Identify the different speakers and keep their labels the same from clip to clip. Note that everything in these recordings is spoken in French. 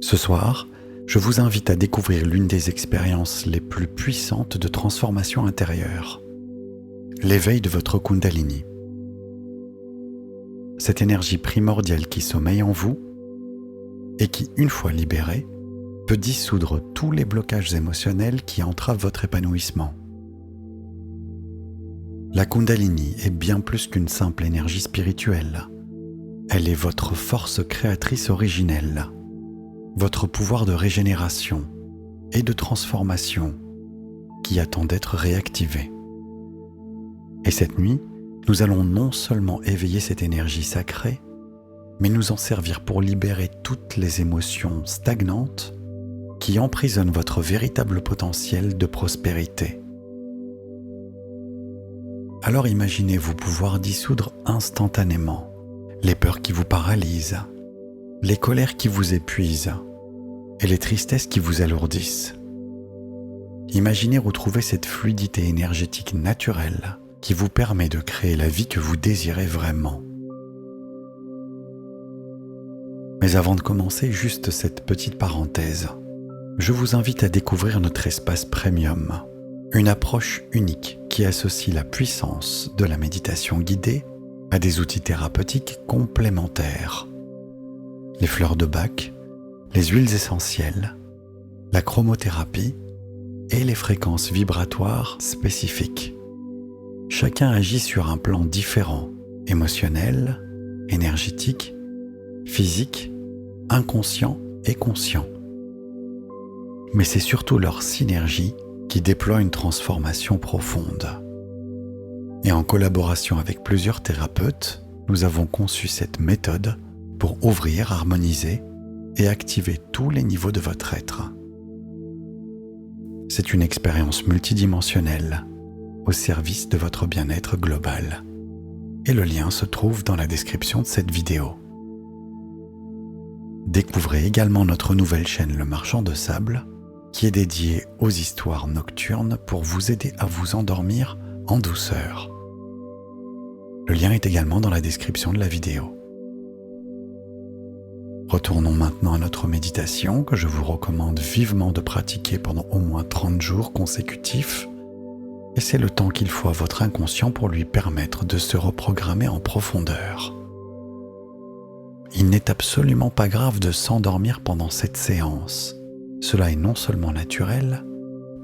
Speaker 1: Ce soir, je vous invite à découvrir l'une des expériences les plus puissantes de transformation intérieure, l'éveil de votre Kundalini. Cette énergie primordiale qui sommeille en vous et qui, une fois libérée, peut dissoudre tous les blocages émotionnels qui entravent votre épanouissement. La Kundalini est bien plus qu'une simple énergie spirituelle. Elle est votre force créatrice originelle, votre pouvoir de régénération et de transformation qui attend d'être réactivé. Et cette nuit, nous allons non seulement éveiller cette énergie sacrée, mais nous en servir pour libérer toutes les émotions stagnantes qui emprisonnent votre véritable potentiel de prospérité. Alors imaginez-vous pouvoir dissoudre instantanément les peurs qui vous paralysent, les colères qui vous épuisent et les tristesses qui vous alourdissent. Imaginez retrouver cette fluidité énergétique naturelle qui vous permet de créer la vie que vous désirez vraiment. Mais avant de commencer, juste cette petite parenthèse. Je vous invite à découvrir notre espace premium, une approche unique qui associe la puissance de la méditation guidée à des outils thérapeutiques complémentaires. Les fleurs de Bach, les huiles essentielles, la chromothérapie et les fréquences vibratoires spécifiques. Chacun agit sur un plan différent, émotionnel, énergétique, physique, inconscient et conscient. Mais c'est surtout leur synergie qui déploie une transformation profonde. Et en collaboration avec plusieurs thérapeutes, nous avons conçu cette méthode pour ouvrir, harmoniser et activer tous les niveaux de votre être. C'est une expérience multidimensionnelle au service de votre bien-être global. Et le lien se trouve dans la description de cette vidéo. Découvrez également notre nouvelle chaîne Le Marchand de Sable, qui est dédiée aux histoires nocturnes pour vous aider à vous endormir en douceur. Le lien est également dans la description de la vidéo. Retournons maintenant à notre méditation que je vous recommande vivement de pratiquer pendant au moins 30 jours consécutifs. Et c'est le temps qu'il faut à votre inconscient pour lui permettre de se reprogrammer en profondeur. Il n'est absolument pas grave de s'endormir pendant cette séance. Cela est non seulement naturel,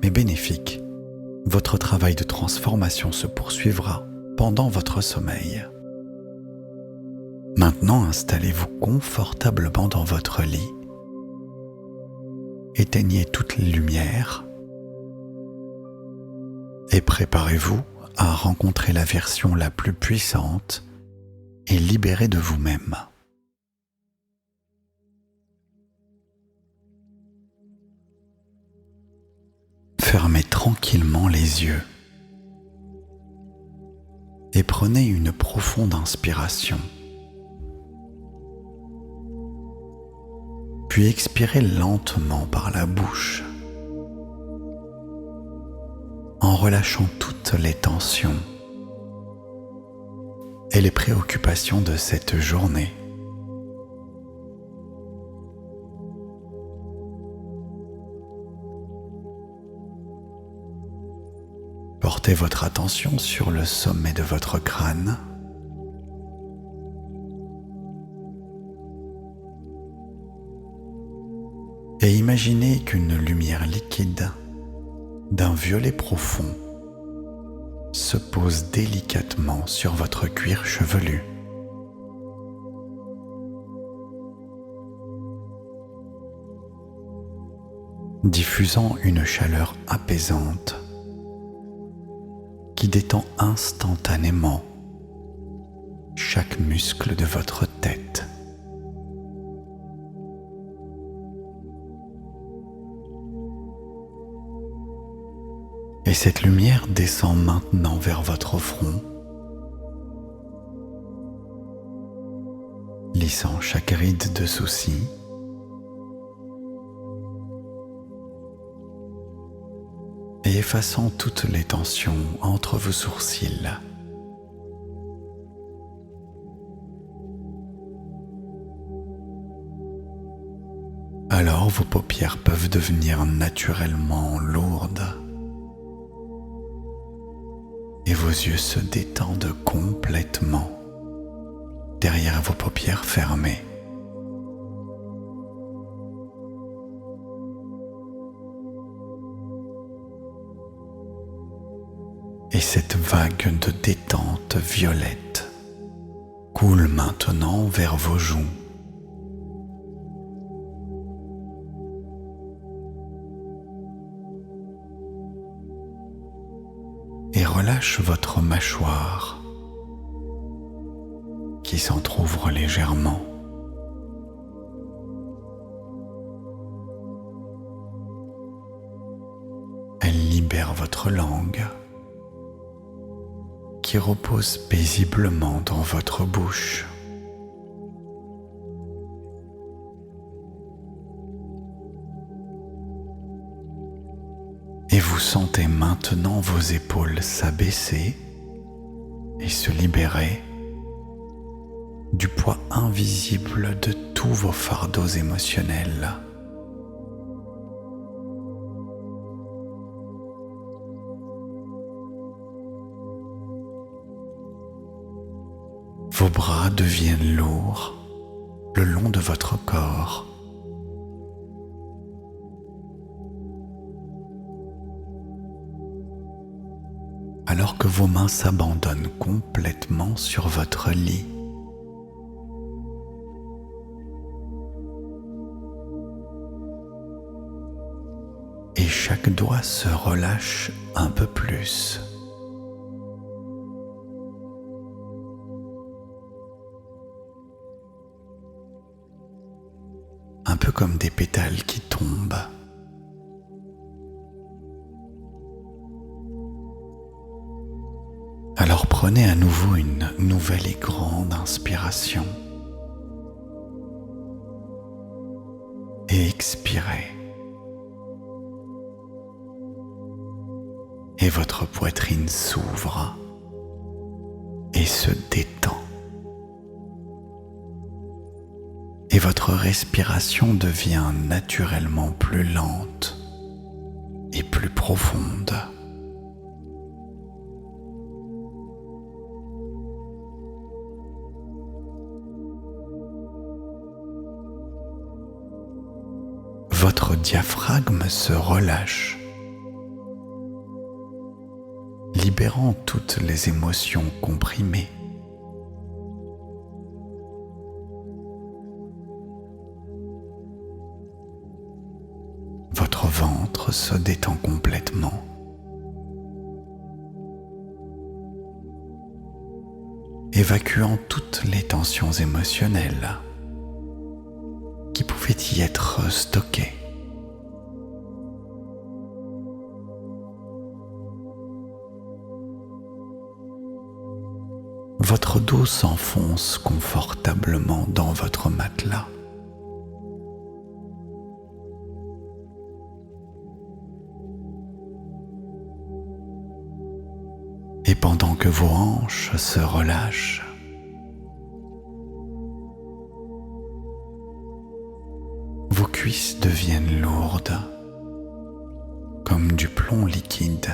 Speaker 1: mais bénéfique. Votre travail de transformation se poursuivra pendant votre sommeil. Maintenant, installez-vous confortablement dans votre lit. Éteignez toutes les lumières et préparez-vous à rencontrer la version la plus puissante et libérée de vous-même. Fermez tranquillement les yeux et prenez une profonde inspiration. Puis expirez lentement par la bouche en relâchant toutes les tensions et les préoccupations de cette journée. Portez votre attention sur le sommet de votre crâne. Et imaginez qu'une lumière liquide d'un violet profond se pose délicatement sur votre cuir chevelu. Diffusant une chaleur apaisante qui détend instantanément chaque muscle de votre tête. Et cette lumière descend maintenant vers votre front, lissant chaque ride de soucis, et effaçant toutes les tensions entre vos sourcils. Alors vos paupières peuvent devenir naturellement lourdes et vos yeux se détendent complètement derrière vos paupières fermées. Et cette vague de détente violette coule maintenant vers vos joues. Et relâche votre mâchoire qui s'entr'ouvre légèrement. Elle libère votre langue qui repose paisiblement dans votre bouche. Et vous sentez maintenant vos épaules s'abaisser et se libérer du poids invisible de tous vos fardeaux émotionnels. Vos bras deviennent lourds le long de votre corps. Alors que vos mains s'abandonnent complètement sur votre lit. Et chaque doigt se relâche un peu plus. Un peu comme des pétales qui tombent. Alors prenez à nouveau une nouvelle et grande inspiration et expirez. Et votre poitrine s'ouvre et se détend. Et votre respiration devient naturellement plus lente et plus profonde. Votre diaphragme se relâche, libérant toutes les émotions comprimées. Votre ventre se détend complètement. Évacuant toutes les tensions émotionnelles qui pouvaient y être stockées. Votre dos s'enfonce confortablement dans votre matelas. Et pendant que vos hanches se relâchent, vos cuisses deviennent lourdes, comme du plomb liquide.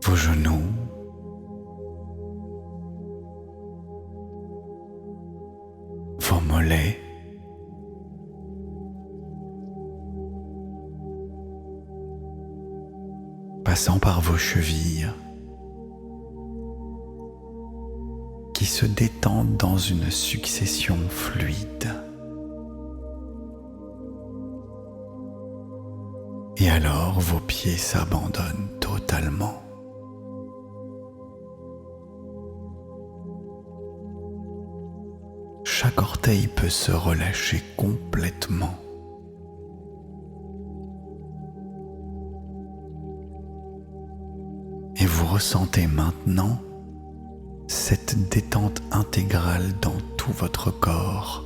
Speaker 1: Vos genoux, vos mollets, passant par vos chevilles, qui se détendent dans une succession fluide. Et alors vos pieds s'abandonnent totalement. Chaque orteil peut se relâcher complètement. Et vous ressentez maintenant cette détente intégrale dans tout votre corps.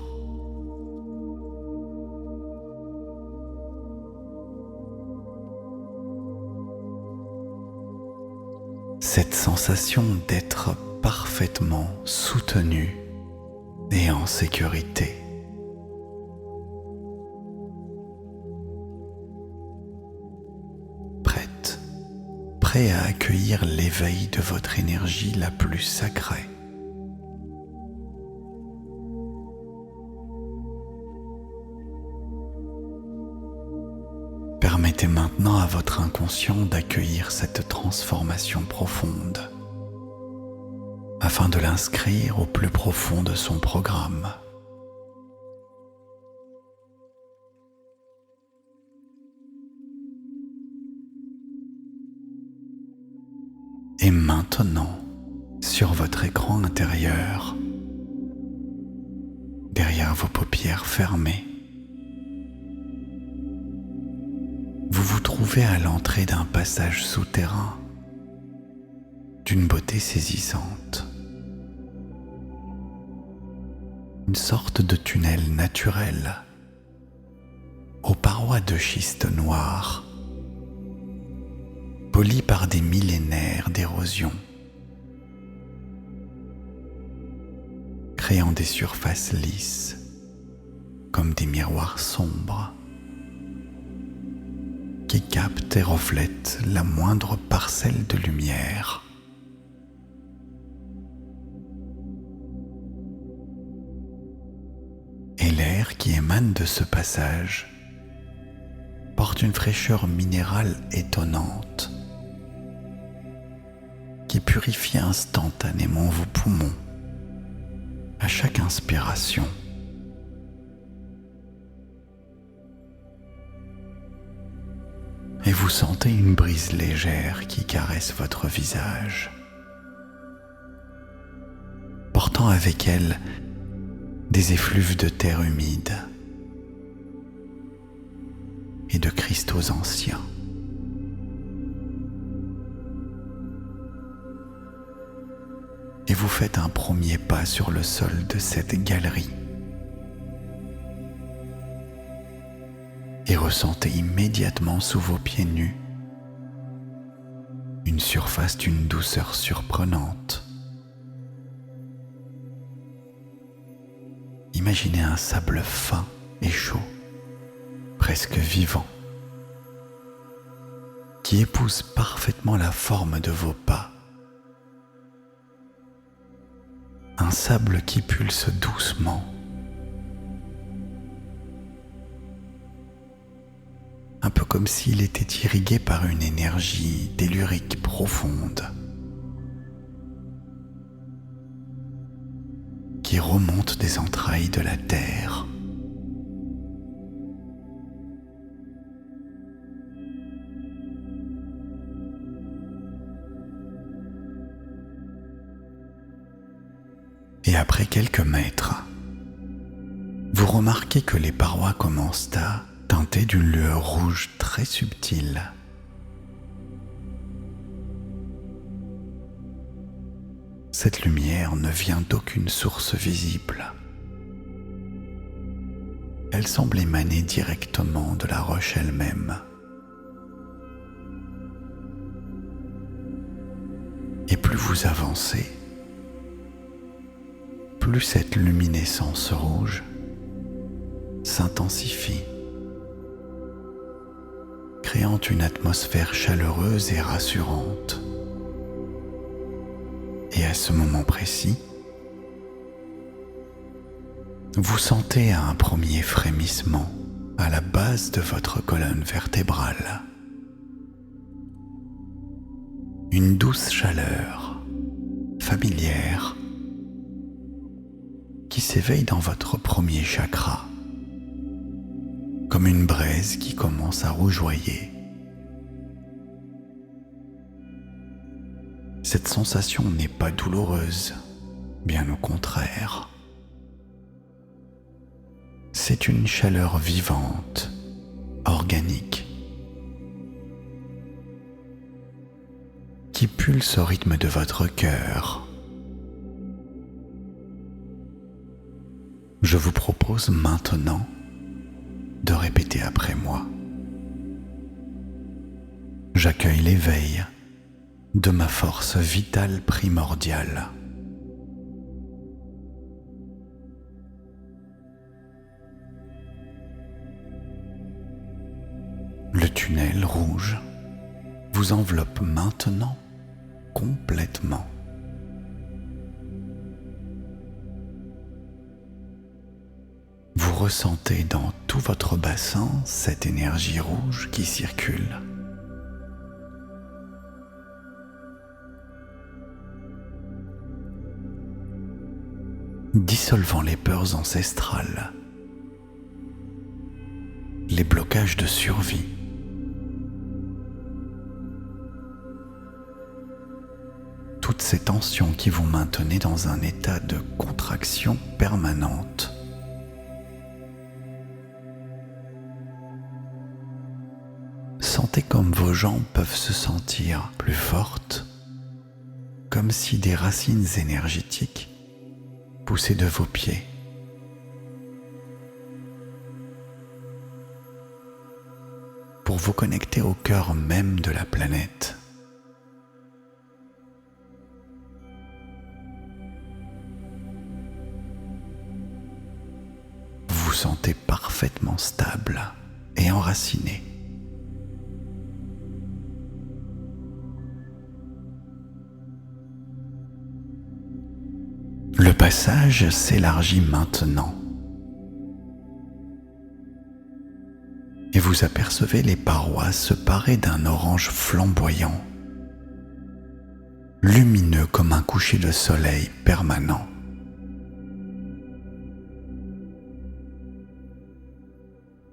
Speaker 1: Cette sensation d'être parfaitement soutenu et en sécurité. Prêt à accueillir l'éveil de votre énergie la plus sacrée. Permettez maintenant à votre inconscient d'accueillir cette transformation profonde afin de l'inscrire au plus profond de son programme. Et maintenant, sur votre écran intérieur, derrière vos paupières fermées, vous vous trouvez à l'entrée d'un passage souterrain d'une beauté saisissante. Une sorte de tunnel naturel aux parois de schiste noir, poli par des millénaires d'érosion, créant des surfaces lisses comme des miroirs sombres qui captent et reflètent la moindre parcelle de lumière. Et l'air qui émane de ce passage porte une fraîcheur minérale étonnante qui purifie instantanément vos poumons à chaque inspiration. Et vous sentez une brise légère qui caresse votre visage, portant avec elle des effluves de terre humide et de cristaux anciens. Et vous faites un premier pas sur le sol de cette galerie et ressentez immédiatement sous vos pieds nus une surface d'une douceur surprenante. Imaginez un sable fin et chaud, presque vivant, qui épouse parfaitement la forme de vos pas. Un sable qui pulse doucement, un peu comme s'il était irrigué par une énergie tellurique profonde qui remonte des entrailles de la terre. Et après quelques mètres, vous remarquez que les parois commencent à teinter d'une lueur rouge très subtile. Cette lumière ne vient d'aucune source visible. Elle semble émaner directement de la roche elle-même. Et plus vous avancez, plus cette luminescence rouge s'intensifie, créant une atmosphère chaleureuse et rassurante. Et à ce moment précis, vous sentez un premier frémissement à la base de votre colonne vertébrale. Une douce chaleur, familière, qui s'éveille dans votre premier chakra, comme une braise qui commence à rougeoyer. Cette sensation n'est pas douloureuse, bien au contraire. C'est une chaleur vivante, organique, qui pulse au rythme de votre cœur. Je vous propose maintenant de répéter après moi. J'accueille l'éveil de ma force vitale primordiale. tunnel rouge vous enveloppe maintenant complètement. Vous ressentez dans tout votre bassin cette énergie rouge qui circule. Dissolvant les peurs ancestrales, les blocages de survie, toutes ces tensions qui vous maintenaient dans un état de contraction permanente. Sentez comme vos jambes peuvent se sentir plus fortes, comme si des racines énergétiques poussaient de vos pieds. Pour vous connecter au cœur même de la planète. Vous vous sentez parfaitement stable et enraciné. Le passage s'élargit maintenant et vous apercevez les parois se parer d'un orange flamboyant, lumineux comme un coucher de soleil permanent.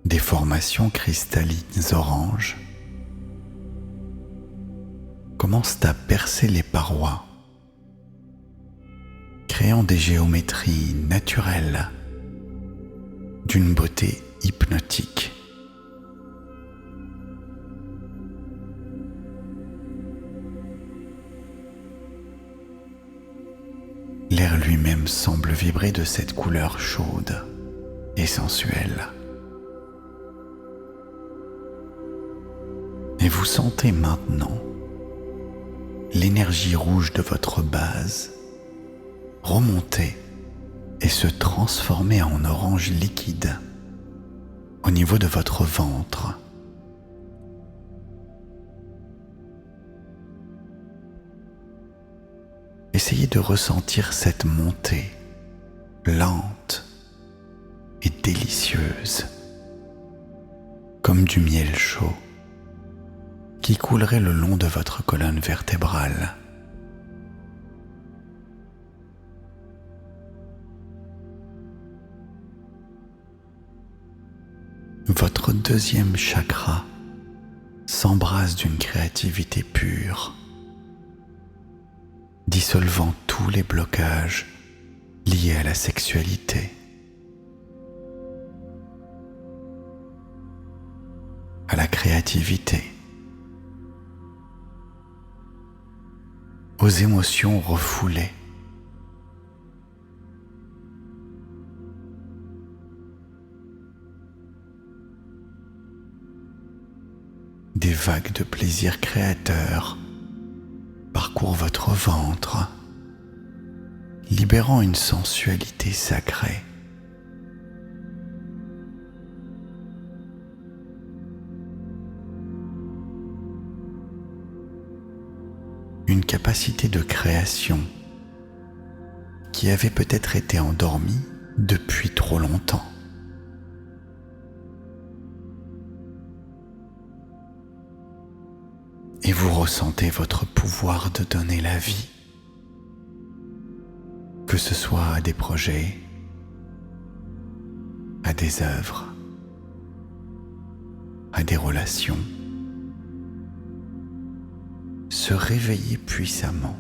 Speaker 1: Des formations cristallines oranges commencent à percer les parois, créant des géométries naturelles d'une beauté hypnotique. L'air lui-même semble vibrer de cette couleur chaude et sensuelle. Et vous sentez maintenant l'énergie rouge de votre base remonter et se transformer en orange liquide au niveau de votre ventre. Essayez de ressentir cette montée lente et délicieuse, comme du miel chaud qui coulerait le long de votre colonne vertébrale. Votre deuxième chakra s'embrase d'une créativité pure, dissolvant tous les blocages liés à la sexualité, à la créativité, aux émotions refoulées. Des vagues de plaisir créateur parcourent votre ventre, libérant une sensualité sacrée. Une capacité de création qui avait peut-être été endormie depuis trop longtemps. Et vous ressentez votre pouvoir de donner la vie, que ce soit à des projets, à des œuvres, à des relations. Se réveiller puissamment.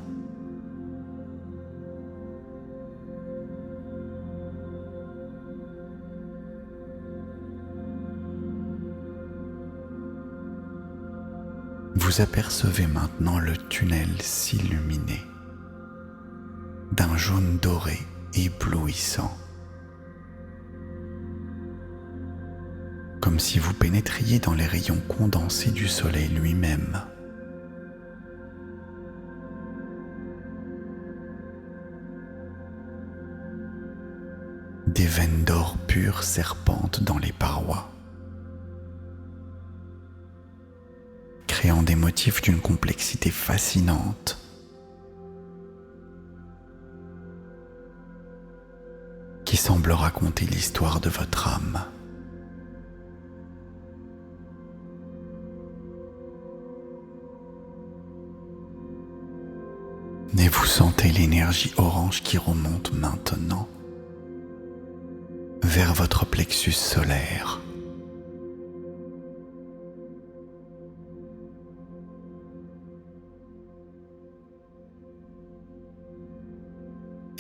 Speaker 1: Vous apercevez maintenant le tunnel s'illuminer d'un jaune doré éblouissant, comme si vous pénétriez dans les rayons condensés du soleil lui-même. Des veines d'or pur serpentent dans les parois. créant des motifs d'une complexité fascinante. Qui semble raconter l'histoire de votre âme. Et vous sentez l'énergie orange qui remonte maintenant vers votre plexus solaire.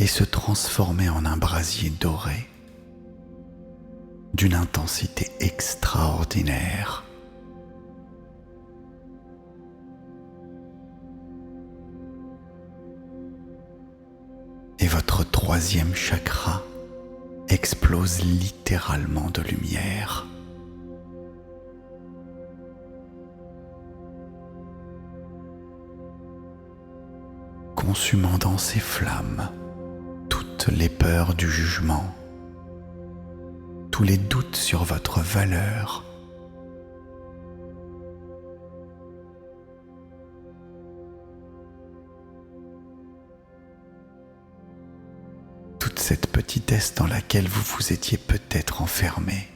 Speaker 1: Et se transformer en un brasier doré d'une intensité extraordinaire. Et votre troisième chakra explose littéralement de lumière. Consumant dans ses flammes toutes les peurs du jugement, tous les doutes sur votre valeur, toute cette petitesse dans laquelle vous vous étiez peut-être enfermé.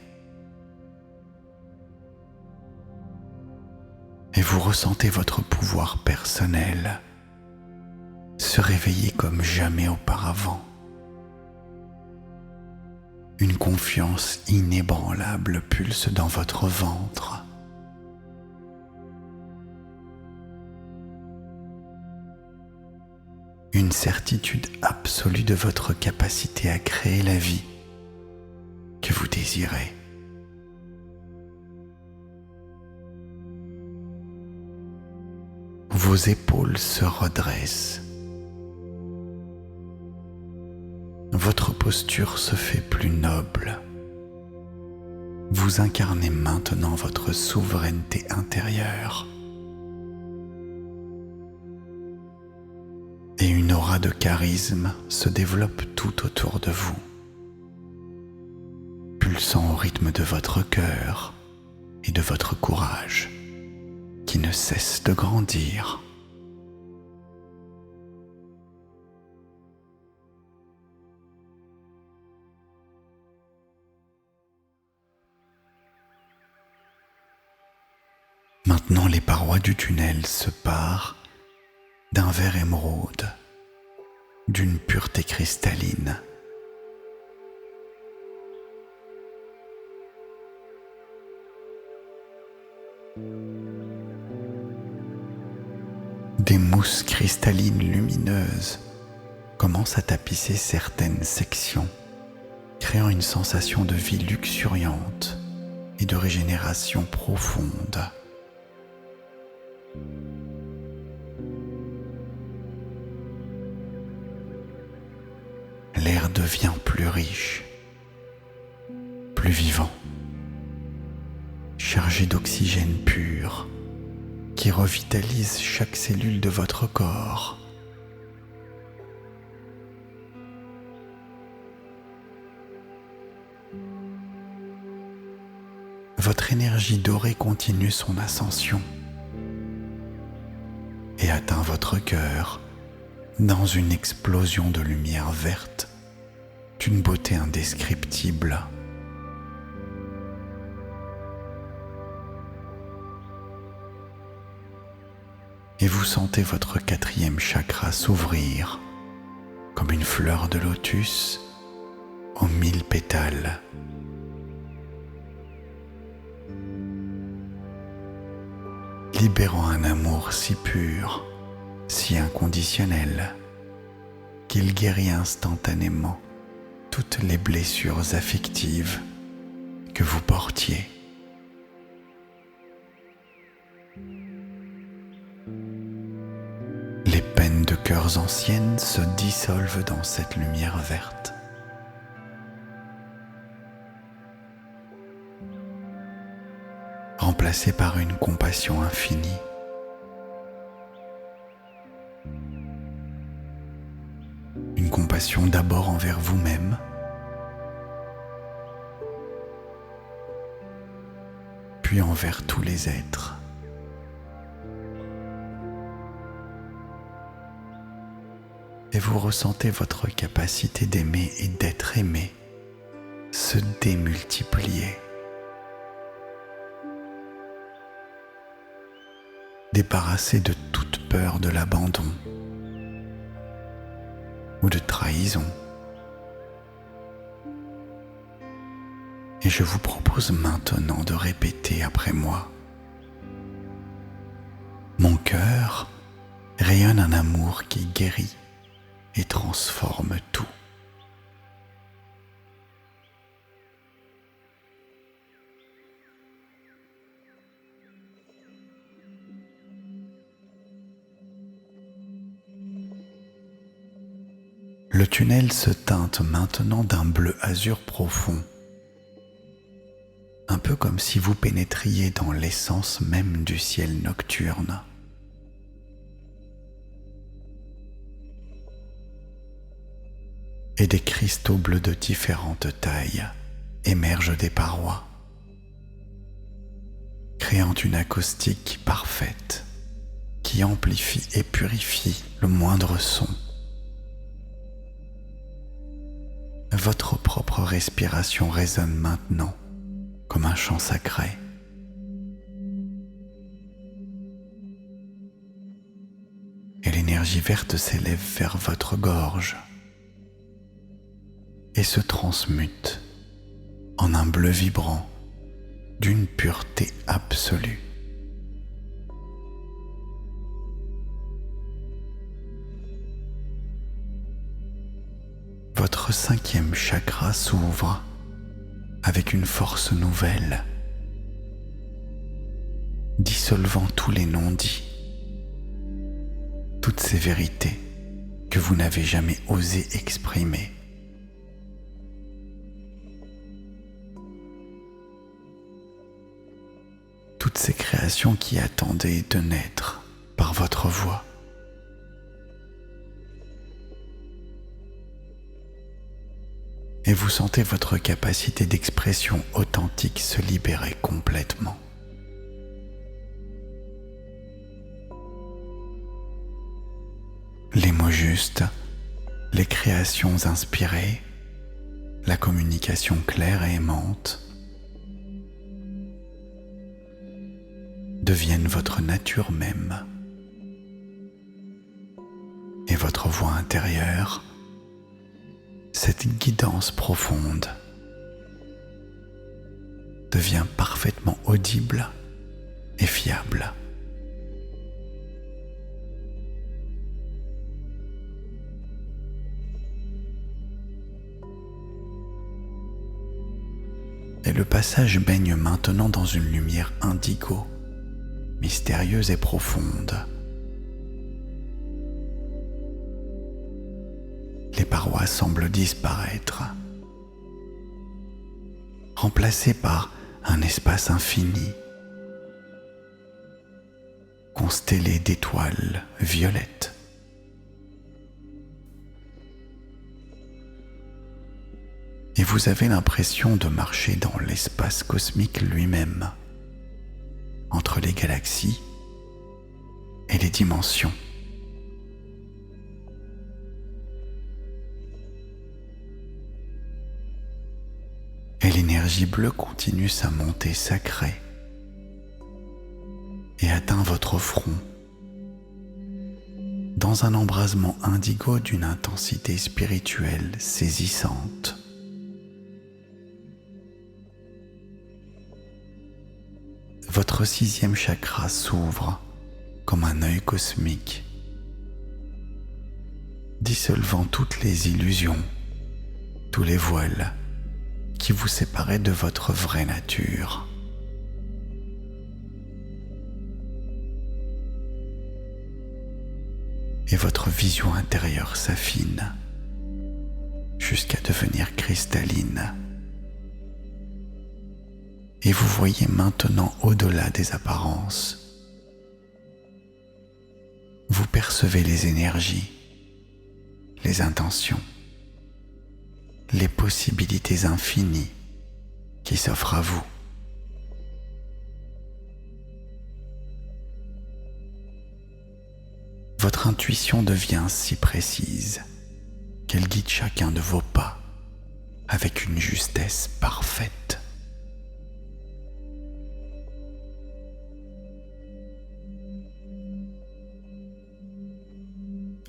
Speaker 1: Et vous ressentez votre pouvoir personnel se réveiller comme jamais auparavant. Une confiance inébranlable pulse dans votre ventre. Une certitude absolue de votre capacité à créer la vie que vous désirez. Vos épaules se redressent. Votre posture se fait plus noble. Vous incarnez maintenant votre souveraineté intérieure. Et une aura de charisme se développe tout autour de vous, pulsant au rythme de votre cœur et de votre courage, qui ne cesse de grandir. Maintenant, les parois du tunnel se parent d'un vert émeraude, d'une pureté cristalline. Des mousses cristallines lumineuses commencent à tapisser certaines sections, créant une sensation de vie luxuriante et de régénération profonde. L'air devient plus riche, plus vivant, chargé d'oxygène pur qui revitalise chaque cellule de votre corps. Votre énergie dorée continue son ascension et atteint votre cœur dans une explosion de lumière verte d'une beauté indescriptible. Et vous sentez votre quatrième chakra s'ouvrir comme une fleur de lotus aux 1000 pétales. Libérant un amour si pur, si inconditionnel, qu'il guérit instantanément toutes les blessures affectives que vous portiez. Les peines de cœurs anciennes se dissolvent dans cette lumière verte. Remplacées par une compassion infinie. Une compassion d'abord envers vous-même, puis envers tous les êtres, et vous ressentez votre capacité d'aimer et d'être aimé se démultiplier. Débarrassé de toute peur de l'abandon ou de trahison. Et je vous propose maintenant de répéter après moi. Mon cœur rayonne un amour qui guérit et transforme tout. Le tunnel se teinte maintenant d'un bleu azur profond, un peu comme si vous pénétriez dans l'essence même du ciel nocturne. Et des cristaux bleus de différentes tailles émergent des parois, créant une acoustique parfaite qui amplifie et purifie le moindre son. Votre propre respiration résonne maintenant comme un chant sacré. Et l'énergie verte s'élève vers votre gorge et se transmute en un bleu vibrant d'une pureté absolue. Votre 5e chakra s'ouvre avec une force nouvelle, dissolvant tous les non-dits, toutes ces vérités que vous n'avez jamais osé exprimer. Toutes ces créations qui attendaient de naître par votre voix. Et vous sentez votre capacité d'expression authentique se libérer complètement. Les mots justes, les créations inspirées, la communication claire et aimante deviennent votre nature même. Et votre voix intérieure, cette guidance profonde, devient parfaitement audible et fiable. Et le passage baigne maintenant dans une lumière indigo, mystérieuse et profonde. Les parois semblent disparaître, remplacées par un espace infini, constellé d'étoiles violettes. Et vous avez l'impression de marcher dans l'espace cosmique lui-même, entre les galaxies et les dimensions. Et l'énergie bleue continue sa montée sacrée et atteint votre front dans un embrasement indigo d'une intensité spirituelle saisissante. Votre 6e chakra s'ouvre comme un œil cosmique, dissolvant toutes les illusions, tous les voiles qui vous séparaient de votre vraie nature. Et votre vision intérieure s'affine jusqu'à devenir cristalline. Et vous voyez maintenant au-delà des apparences. Vous percevez les énergies, les intentions, les possibilités infinies qui s'offrent à vous. Votre intuition devient si précise qu'elle guide chacun de vos pas avec une justesse parfaite.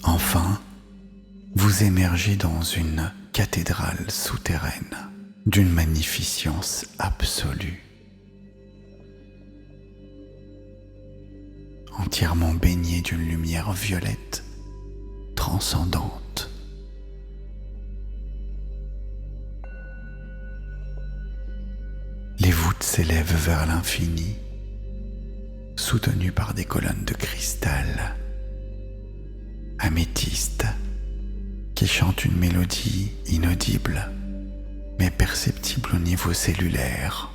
Speaker 1: Enfin, vous émergez dans une cathédrale souterraine d'une magnificence absolue. Entièrement baignée d'une lumière violette transcendante. Les voûtes s'élèvent vers l'infini, soutenues par des colonnes de cristal améthyste qui chantent une mélodie inaudible mais perceptible au niveau cellulaire.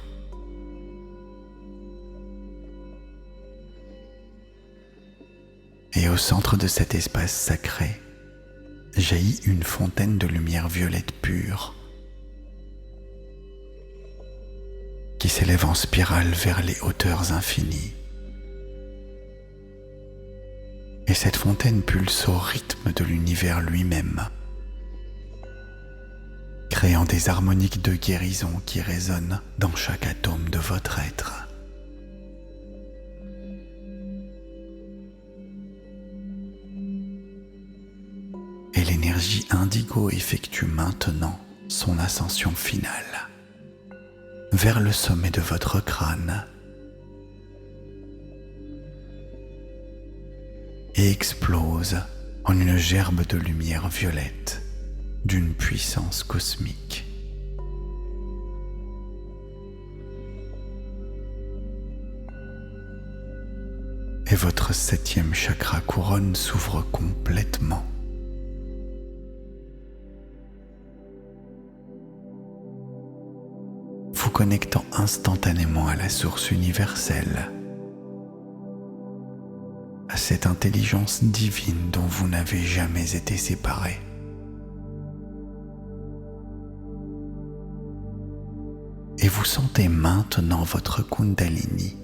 Speaker 1: Et au centre de cet espace sacré jaillit une fontaine de lumière violette pure qui s'élève en spirale vers les hauteurs infinies. Et cette fontaine pulse au rythme de l'univers lui-même, créant des harmoniques de guérison qui résonnent dans chaque atome de votre être. Et l'énergie indigo effectue maintenant son ascension finale vers le sommet de votre crâne et explose en une gerbe de lumière violette d'une puissance cosmique. Et votre 7e chakra couronne s'ouvre complètement. Vous connectant instantanément à la source universelle, à cette intelligence divine dont vous n'avez jamais été séparés. Et vous sentez maintenant votre Kundalini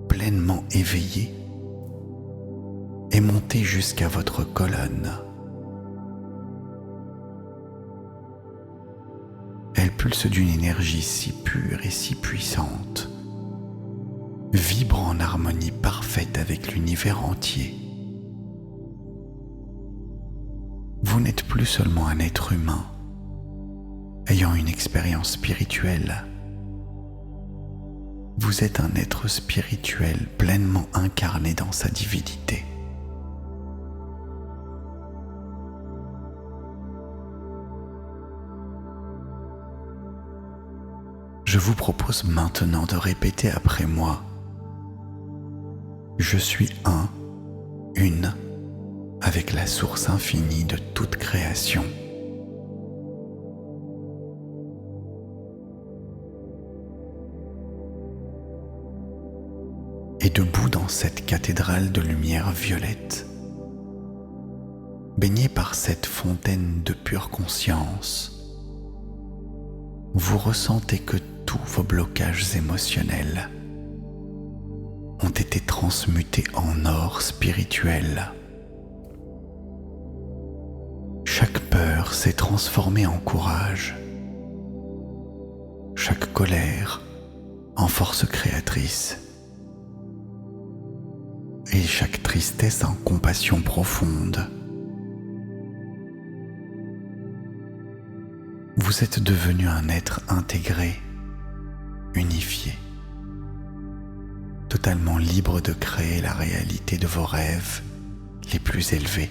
Speaker 1: pleinement éveillé et monter jusqu'à votre colonne. Elle pulse d'une énergie si pure et si puissante, vibre en harmonie parfaite avec l'univers entier. Vous n'êtes plus seulement un être humain, ayant une expérience spirituelle. Vous êtes un être spirituel pleinement incarné dans sa divinité. Je vous propose maintenant de répéter après moi. Je suis une, avec la source infinie de toute création. Et debout dans cette cathédrale de lumière violette, baigné par cette fontaine de pure conscience, vous ressentez que tous vos blocages émotionnels ont été transmutés en or spirituel. Chaque peur s'est transformée en courage, chaque colère en force créatrice, et chaque tristesse en compassion profonde. Vous êtes devenu un être intégré, unifié, totalement libre de créer la réalité de vos rêves les plus élevés.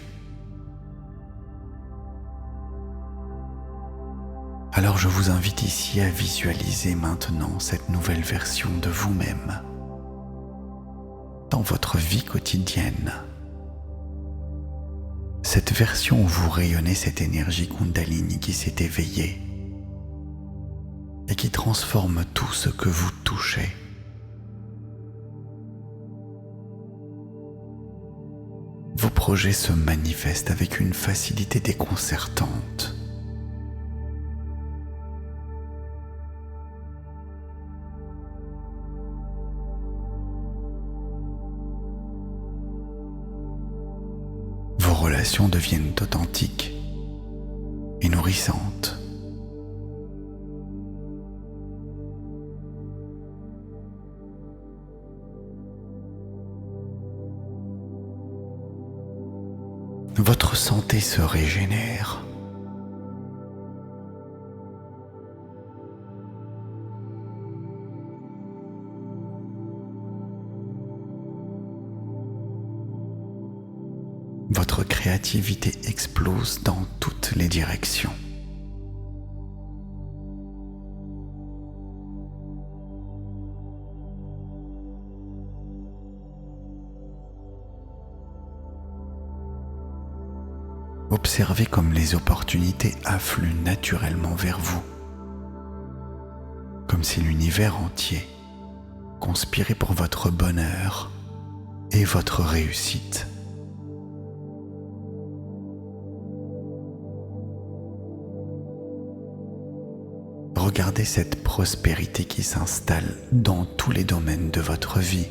Speaker 1: Alors je vous invite ici à visualiser maintenant cette nouvelle version de vous-même dans votre vie quotidienne. Cette version où vous rayonnez cette énergie Kundalini qui s'est éveillée et qui transforme tout ce que vous touchez. Vos projets se manifestent avec une facilité déconcertante. relations deviennent authentiques et nourrissantes. Votre santé se régénère. Votre créativité explose dans toutes les directions. Observez comme les opportunités affluent naturellement vers vous, comme si l'univers entier conspirait pour votre bonheur et votre réussite. Regardez cette prospérité qui s'installe dans tous les domaines de votre vie.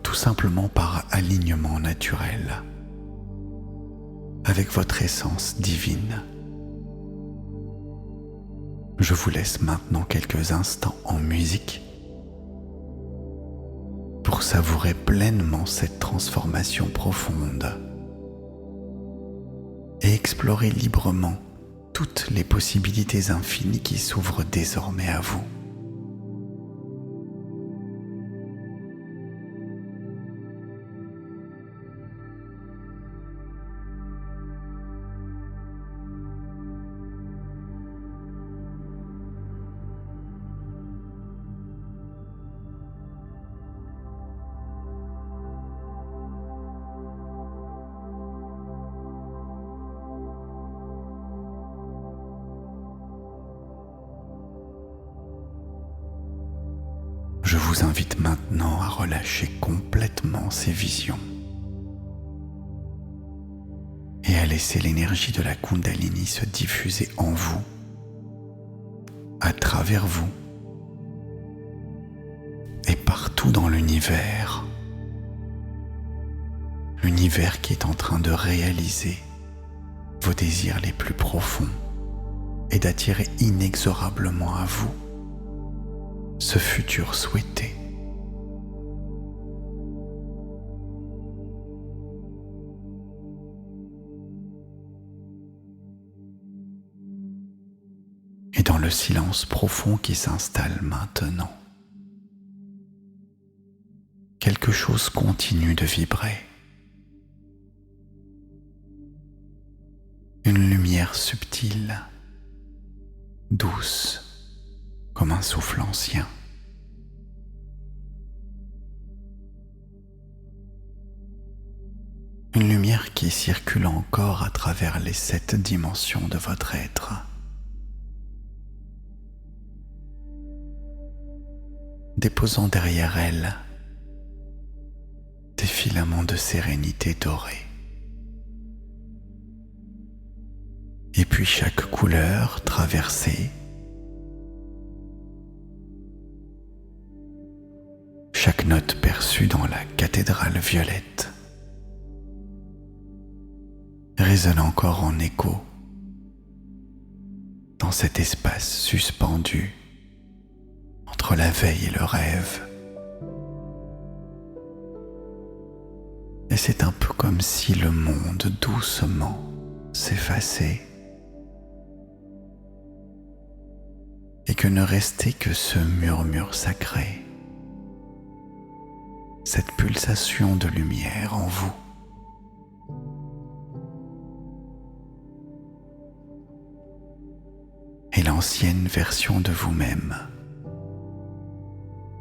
Speaker 1: Tout simplement par alignement naturel avec votre essence divine. Je vous laisse maintenant quelques instants en musique pour savourer pleinement cette transformation profonde et explorer librement toutes les possibilités infinies qui s'ouvrent désormais à vous. Je vous invite maintenant à relâcher complètement ces visions et à laisser l'énergie de la Kundalini se diffuser en vous, à travers vous et partout dans l'univers. L'univers qui est en train de réaliser vos désirs les plus profonds et d'attirer inexorablement à vous ce futur souhaité. Et dans le silence profond qui s'installe maintenant, quelque chose continue de vibrer. Une lumière subtile, douce, comme un souffle ancien. Une lumière qui circule encore à travers les 7 dimensions de votre être. Déposant derrière elle des filaments de sérénité dorée. Et puis chaque couleur traversée, chaque note perçue dans la cathédrale violette résonne encore en écho dans cet espace suspendu entre la veille et le rêve. Et c'est un peu comme si le monde doucement s'effaçait et que ne restait que ce murmure sacré, cette pulsation de lumière en vous. Et l'ancienne version de vous-même,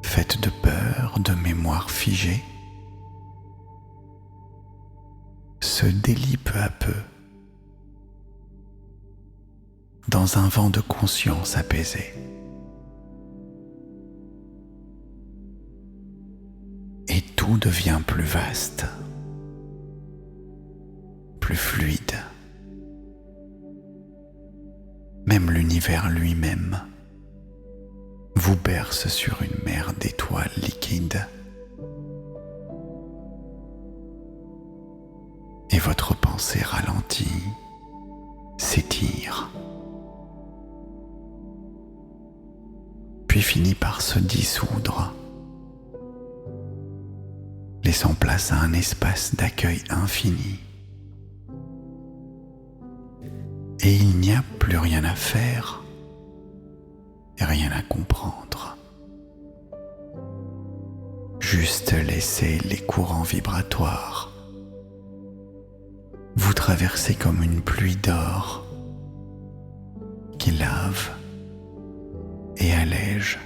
Speaker 1: faite de peur, de mémoire figée, se délie peu à peu dans un vent de conscience apaisée. Et tout devient plus vaste, plus fluide. Même l'univers lui-même vous berce sur une mer d'étoiles liquides. Et votre pensée ralentit, s'étire, puis finit par se dissoudre, laissant place à un espace d'accueil infini. Et il n'y a plus rien à faire et rien à comprendre. Juste laisser les courants vibratoires vous traverser comme une pluie d'or qui lave et allège.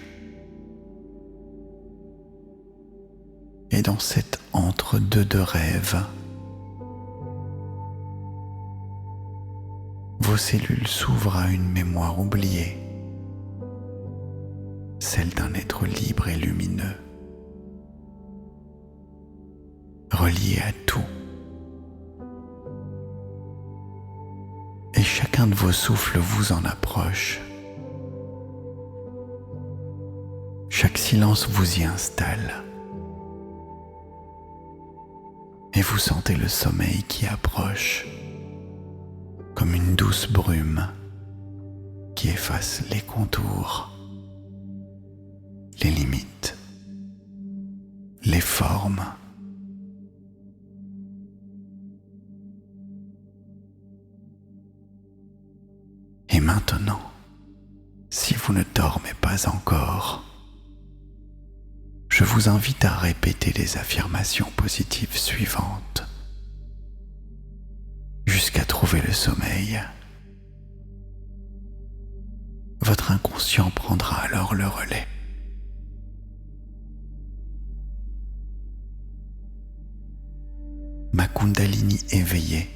Speaker 1: Et dans cet entre-deux de rêve, vos cellules s'ouvrent à une mémoire oubliée, celle d'un être libre et lumineux, relié à tout. Et chacun de vos souffles vous en approche. Chaque silence vous y installe. Et vous sentez le sommeil qui approche, comme une douce brume qui efface les contours, les limites, les formes. Et maintenant, si vous ne dormez pas encore, je vous invite à répéter les affirmations positives suivantes jusqu'à trouver le sommeil. Votre inconscient prendra alors le relais. Ma Kundalini éveillée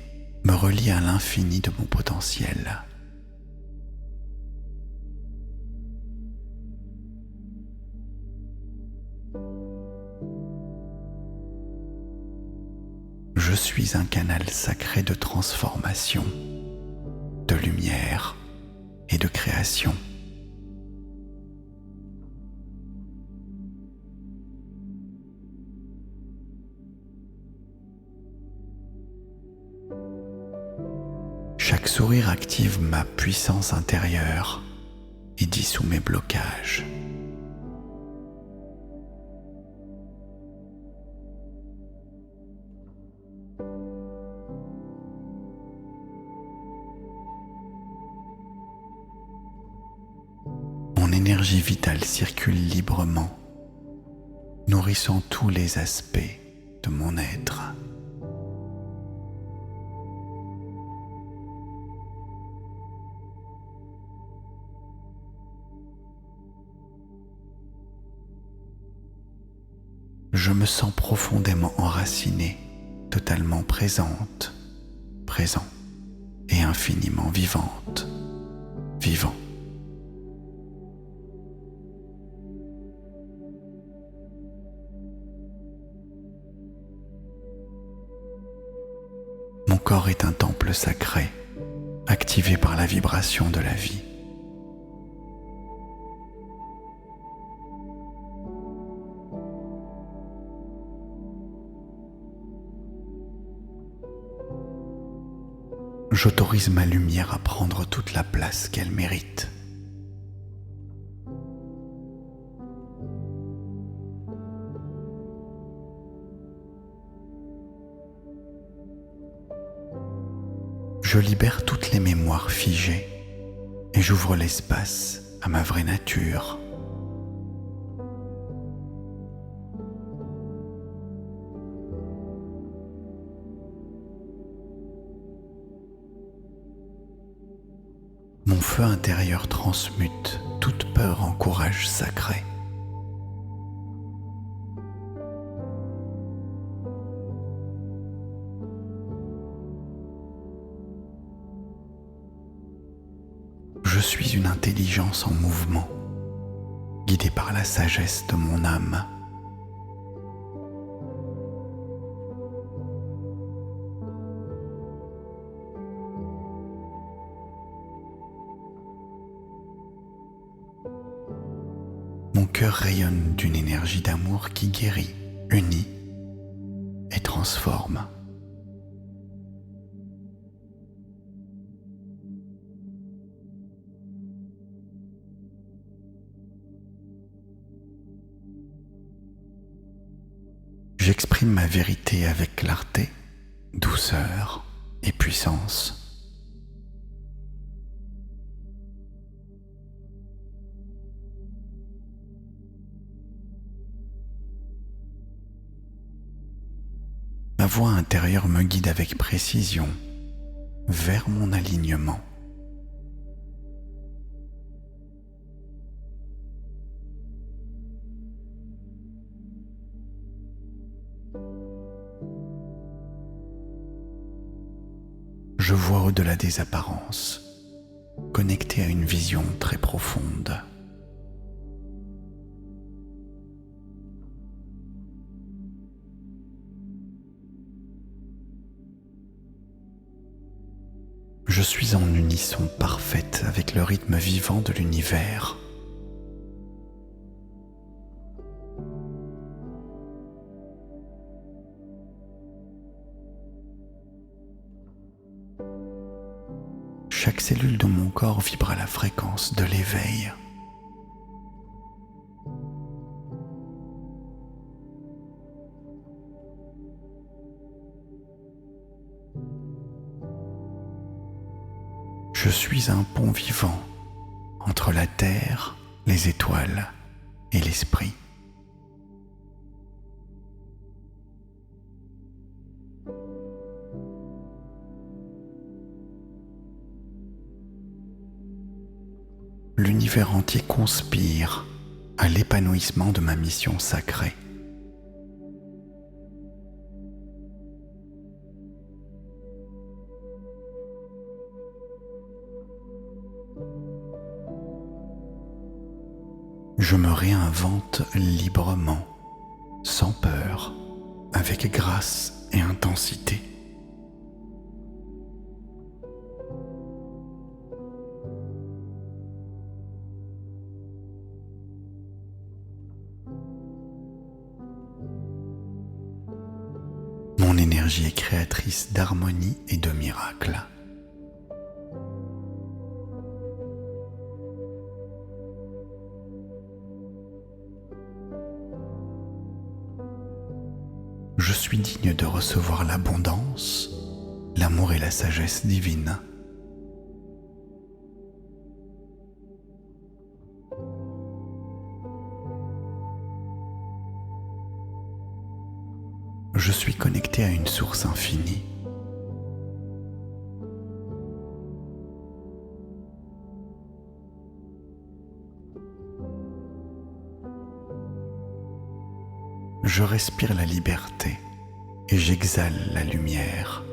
Speaker 1: me relie à l'infini de mon potentiel. Je suis un canal sacré de transformation, de lumière et de création. Chaque sourire active ma puissance intérieure et dissout mes blocages. Mon énergie vitale circule librement, nourrissant tous les aspects de mon être. Je me sens profondément enraciné, totalement présente, présent et infiniment vivante, vivant. Mon corps est un temple sacré, activé par la vibration de la vie. J'autorise ma lumière à prendre toute la place qu'elle mérite. Je libère toutes les mémoires figées et j'ouvre l'espace à ma vraie nature. Mon feu intérieur transmute toute peur en courage sacré. Je suis une intelligence en mouvement, guidée par la sagesse de mon âme. cœur rayonne d'une énergie d'amour qui guérit, unit et transforme. J'exprime ma vérité avec clarté, douceur et puissance. Ma voix intérieure me guide avec précision vers mon alignement. Je vois au-delà des apparences, connecté à une vision très profonde. Je suis en unisson parfaite avec le rythme vivant de l'univers. Chaque cellule de mon corps vibre à la fréquence de l'éveil. Je suis un pont vivant entre la terre, les étoiles et l'esprit. L'univers entier conspire à l'épanouissement de ma mission sacrée. Je me réinvente librement, sans peur, avec grâce et intensité. Mon énergie est créatrice d'harmonie et de miracles. Je suis digne de recevoir l'abondance, l'amour et la sagesse divine. Je suis connecté à une source infinie. Je respire la liberté et j'exhale la lumière.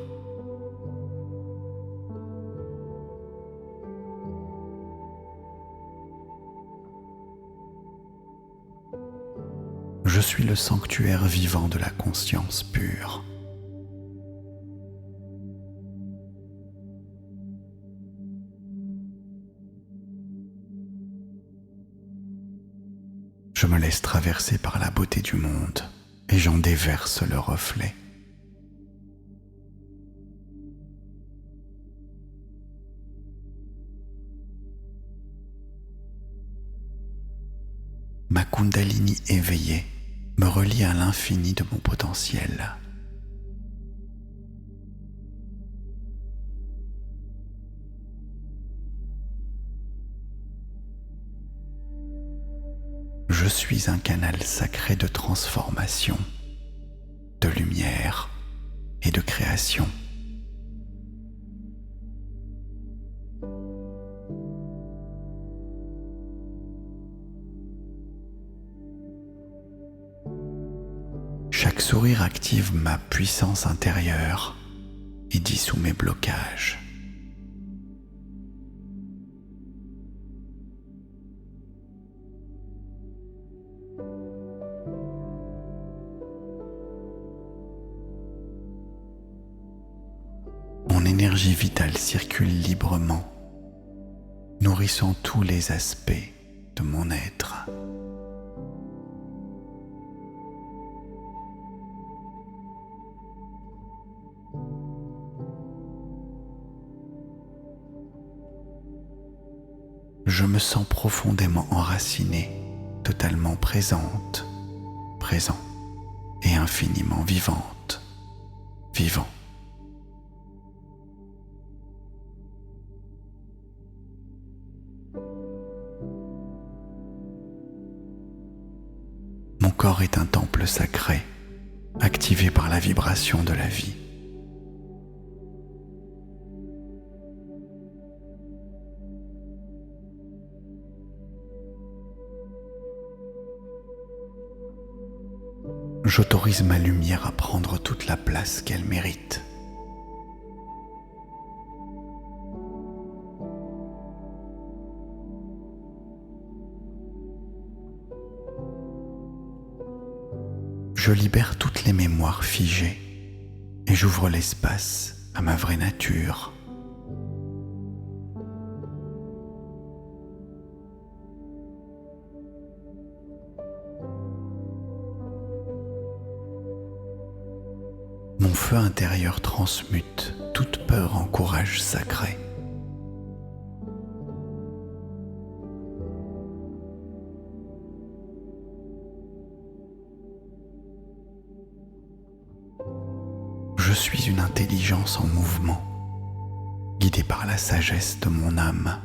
Speaker 1: Je suis le sanctuaire vivant de la conscience pure. Je me laisse traverser par la beauté du monde et j'en déverse le reflet. Ma Kundalini éveillée me relie à l'infini de mon potentiel. Je suis un canal sacré de transformation, de lumière et de création. Chaque sourire active ma puissance intérieure et dissout mes blocages. Mon énergie vitale circule librement, nourrissant tous les aspects de mon être. je me sens profondément enraciné, totalement présente, présent et infiniment vivante, vivant. Mon corps est un temple sacré, activé par la vibration de la vie. J'autorise ma lumière à prendre toute la place qu'elle mérite. Je libère toutes les mémoires figées et j'ouvre l'espace à ma vraie nature. Mon feu intérieur transmute toute peur en courage sacré. Je suis une intelligence en mouvement, guidée par la sagesse de mon âme.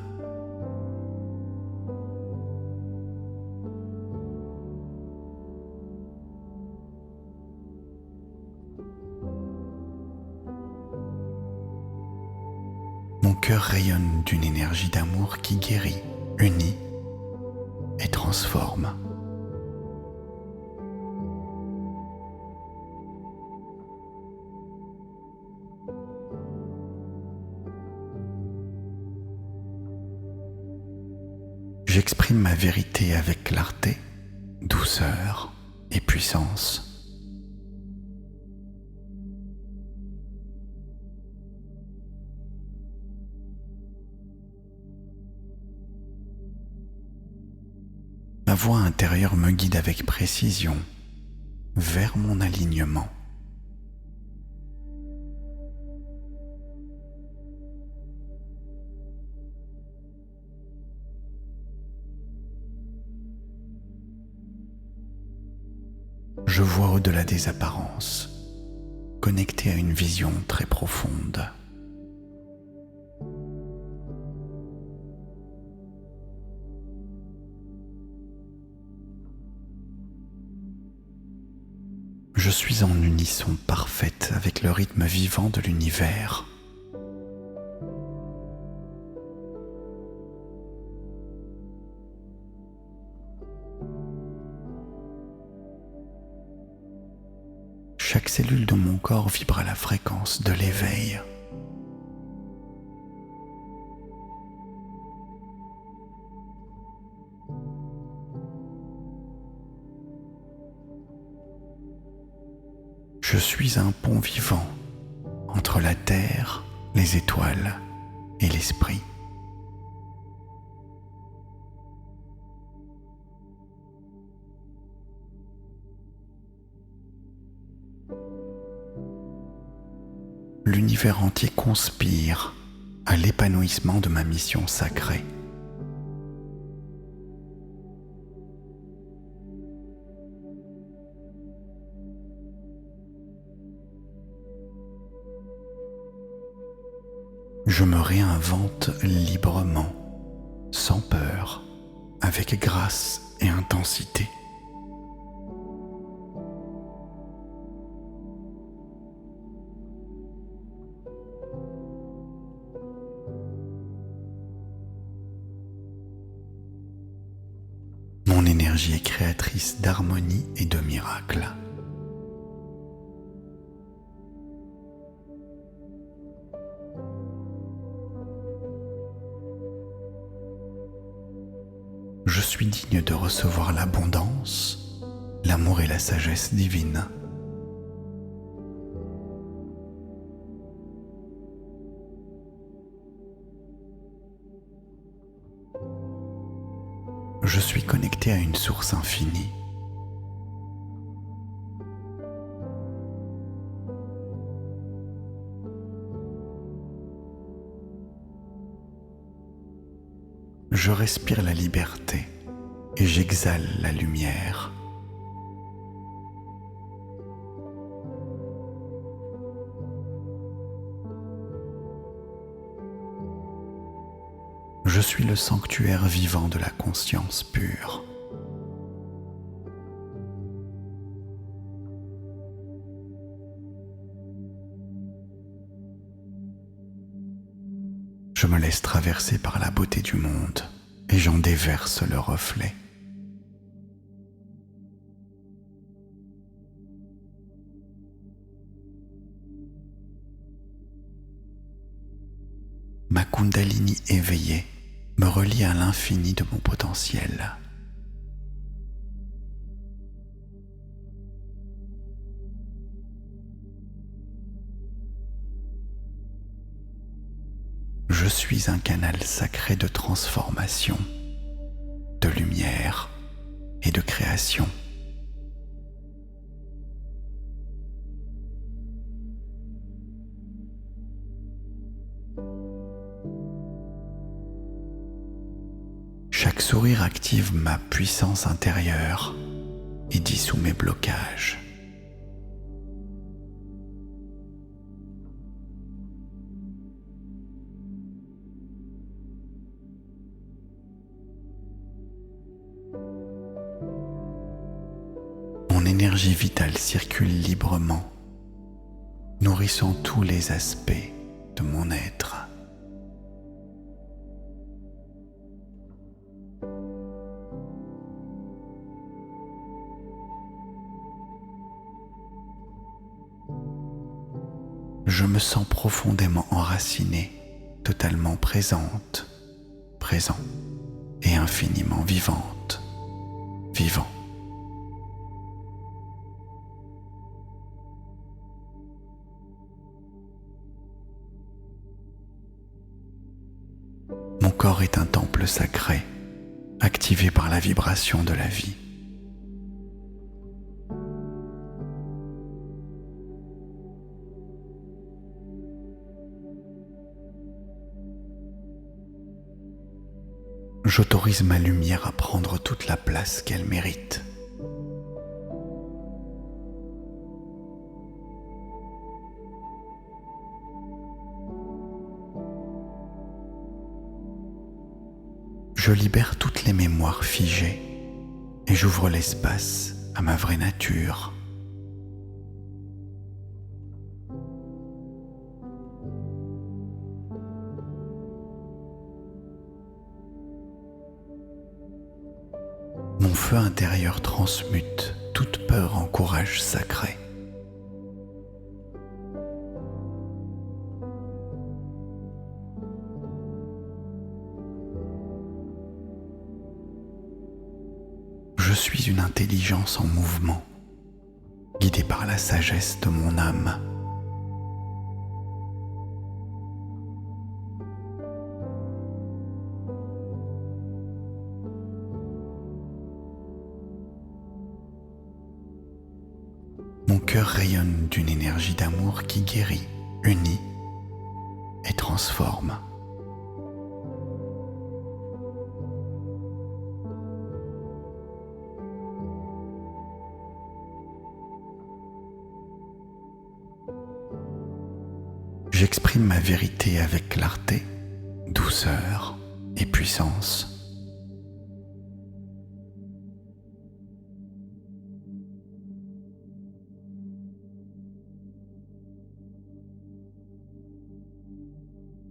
Speaker 1: Mon cœur rayonne d'une énergie d'amour qui guérit, unit et transforme. J'exprime ma vérité avec clarté, douceur et puissance. Ma voix intérieure me guide avec précision vers mon alignement. Je vois au-delà des apparences, connecté à une vision très profonde. Je suis en unisson parfaite avec le rythme vivant de l'univers. Chaque cellule de mon corps vibre à la fréquence de l'éveil. Je suis un pont vivant entre la terre, les étoiles et l'esprit. L'univers entier conspire à l'épanouissement de ma mission sacrée. Je me réinvente librement, sans peur, avec grâce et intensité. Mon énergie est créatrice d'harmonie et de miracles. Je suis digne de recevoir l'abondance, l'amour et la sagesse divine. Je suis connecté à une source infinie. je respire la liberté et j'exhale la lumière. Je suis le sanctuaire vivant de la conscience pure. Je me laisse traverser par la beauté du monde et j'en déverse le reflet. Ma Kundalini éveillée me relie à l'infini de mon potentiel. Je suis un canal sacré de transformation, de lumière et de création. Chaque sourire active ma puissance intérieure et dissout mes blocages. Mon énergie vitale circule librement, nourrissant tous les aspects de mon être. Je me sens profondément enracinée, totalement présente, présent et infiniment vivante, vivant. Mon corps est un temple sacré, activé par la vibration de la vie. J'autorise ma lumière à prendre toute la place qu'elle mérite. Je libère toutes les mémoires figées et j'ouvre l'espace à ma vraie nature. Mon feu intérieur transmute toute peur en courage sacré. Je suis une intelligence en mouvement, guidée par la sagesse de mon âme. Mon cœur rayonne d'une énergie d'amour qui guérit, unit et transforme. J'exprime ma vérité avec clarté, douceur et puissance.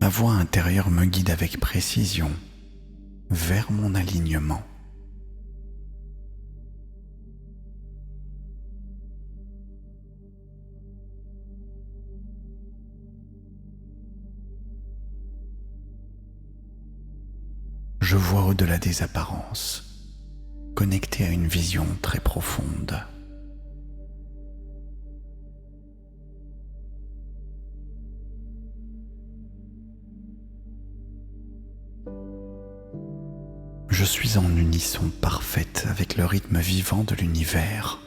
Speaker 1: Ma voix intérieure me guide avec précision vers mon alignement. Je vois au-delà des apparences, connecté à une vision très profonde. Je suis en unisson parfaite avec le rythme vivant de l'univers.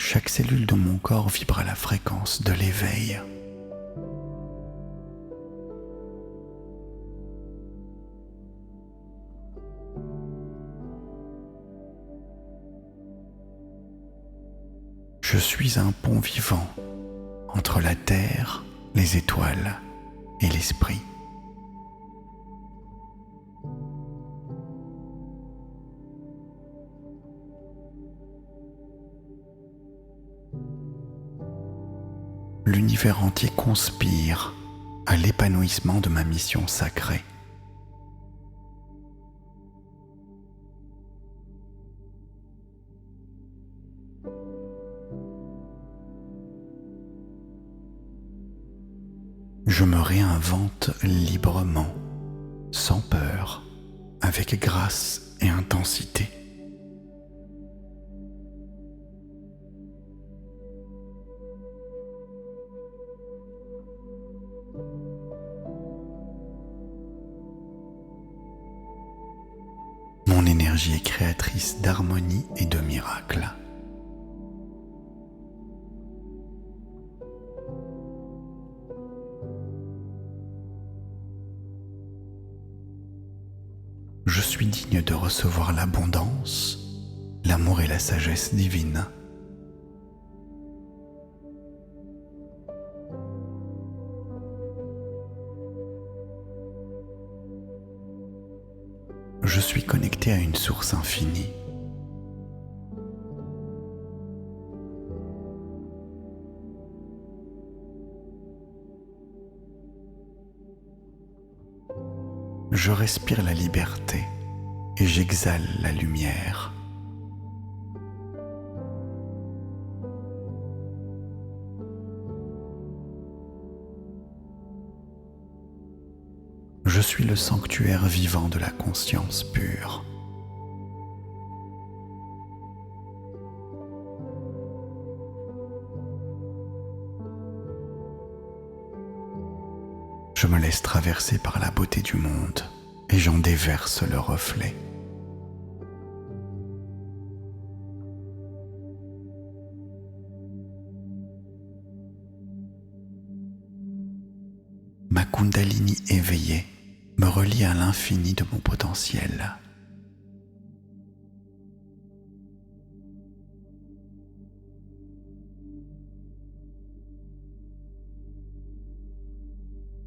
Speaker 1: Chaque cellule de mon corps vibre à la fréquence de l'éveil. Je suis un pont vivant entre la terre, les étoiles et l'esprit. L'univers entier conspire à l'épanouissement de ma mission sacrée. Je me réinvente librement, sans peur, avec grâce et intensité. Mon énergie est créatrice d'harmonie et de miracles. Je suis digne de recevoir l'abondance, l'amour et la sagesse divine. Je suis connecté à une source infinie. Je respire la liberté et j'exhale la lumière. Je suis le sanctuaire vivant de la conscience pure. Je me laisse traverser par la beauté du monde et j'en déverse le reflet. Ma Kundalini éveillée me relie à l'infini de mon potentiel.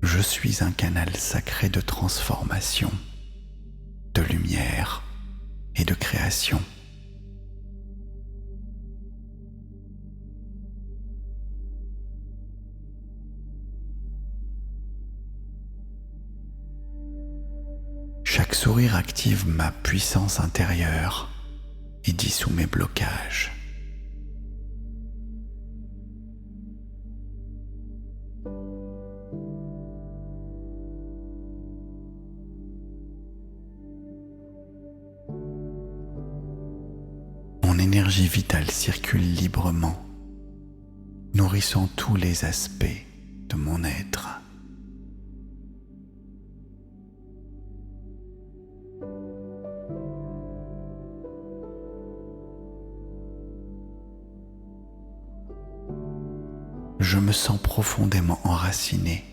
Speaker 1: Je suis un canal sacré de transformation, de lumière et de création. Chaque sourire active ma puissance intérieure et dissout mes blocages. Mon énergie vitale circule librement, nourrissant tous les aspects de mon être. Je me sens profondément enracinée,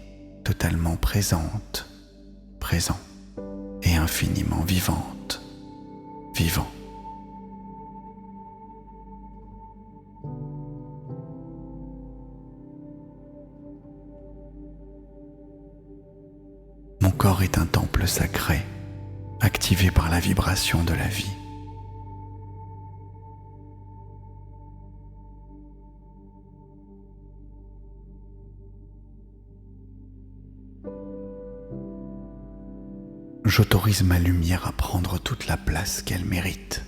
Speaker 1: totalement présente, présent et infiniment vivante, vivant. Mon corps est un temple sacré, activé par la vibration de la vie. J'autorise ma lumière à prendre toute la place qu'elle mérite.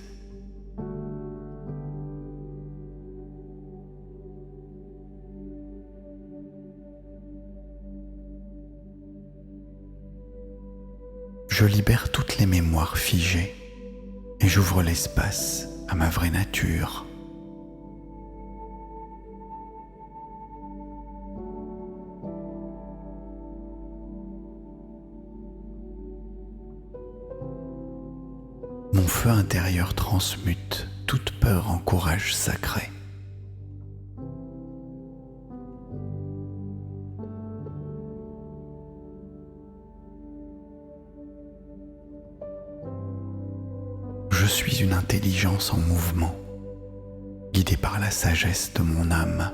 Speaker 1: Je libère toutes les mémoires figées et j'ouvre l'espace à ma vraie nature. Mon feu intérieur transmute toute peur en courage sacré. Je suis une intelligence en mouvement, guidée par la sagesse de mon âme.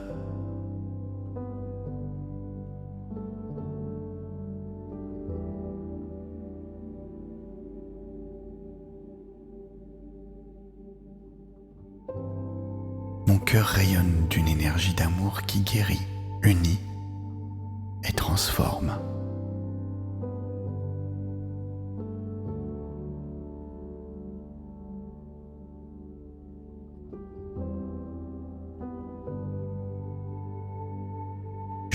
Speaker 1: Mon cœur rayonne d'une énergie d'amour qui guérit, unit et transforme.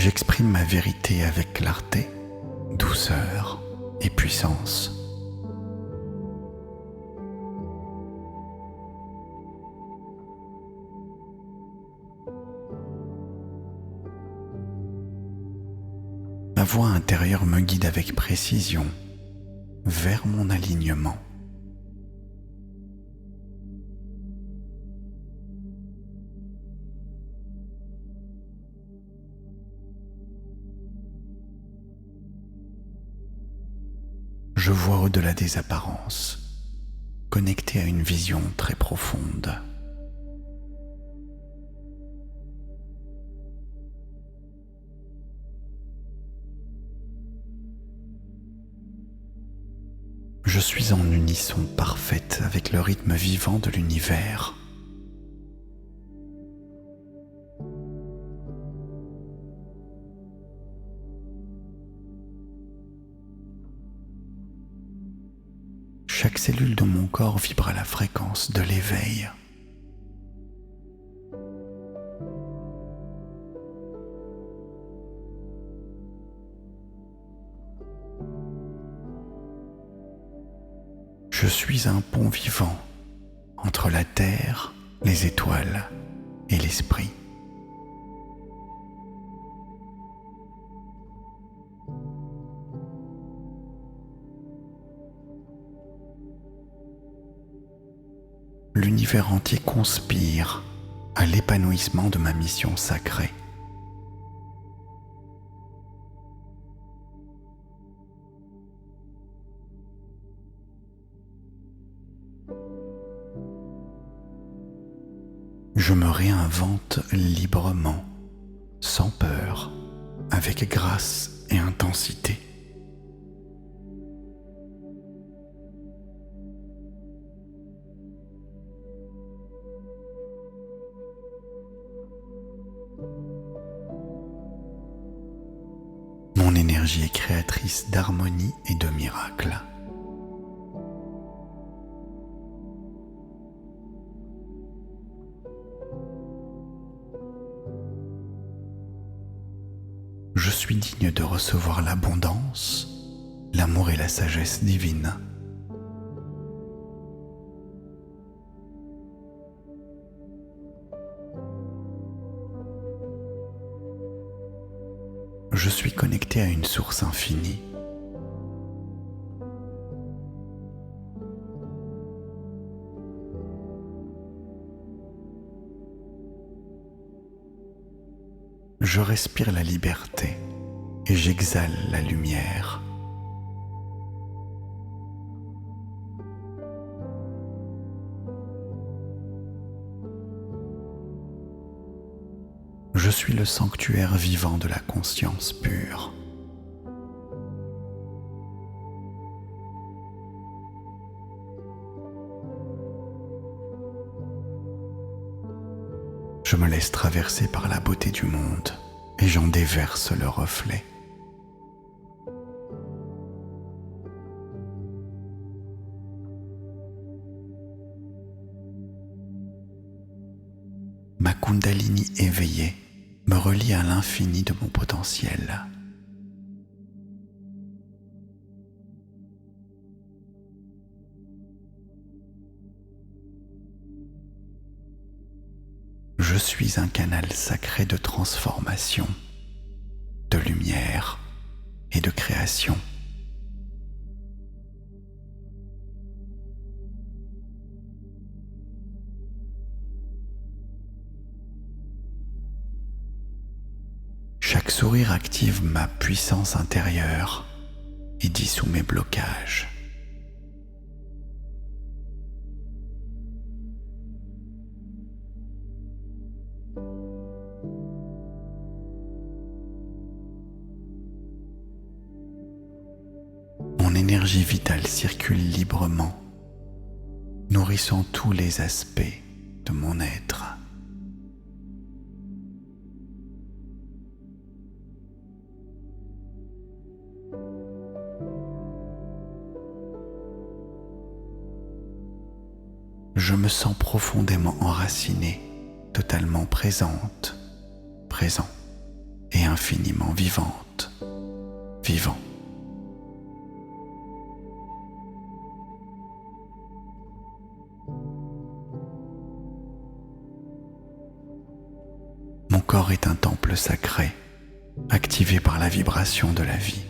Speaker 1: J'exprime ma vérité avec clarté, douceur et puissance. Ma voix intérieure me guide avec précision vers mon alignement. Je vois au-delà des apparences, connecté à une vision très profonde. Je suis en unisson parfaite avec le rythme vivant de l'univers. Chaque cellule de mon corps vibre à la fréquence de l'éveil. Je suis un pont vivant entre la terre, les étoiles et l'esprit. L'univers entier conspire à l'épanouissement de ma mission sacrée. Je me réinvente librement, sans peur, avec grâce et intensité. Mon énergie est créatrice d'harmonie et de miracles. Je suis digne de recevoir l'abondance, l'amour et la sagesse divine. Je suis connecté à une source infinie. Je respire la liberté et j'exhale la lumière. Je suis le sanctuaire vivant de la conscience pure. Je me laisse traverser par la beauté du monde et j'en déverse le reflet. Ma Kundalini éveillée me relie à l'infini de mon potentiel. Je suis un canal sacré de transformation, de lumière et de création. Chaque sourire active ma puissance intérieure et dissout mes blocages. énergie vitale circule librement, nourrissant tous les aspects de mon être. Je me sens profondément enraciné, totalement présente, présent et infiniment vivante, vivant. Mon corps est un temple sacré, activé par la vibration de la vie.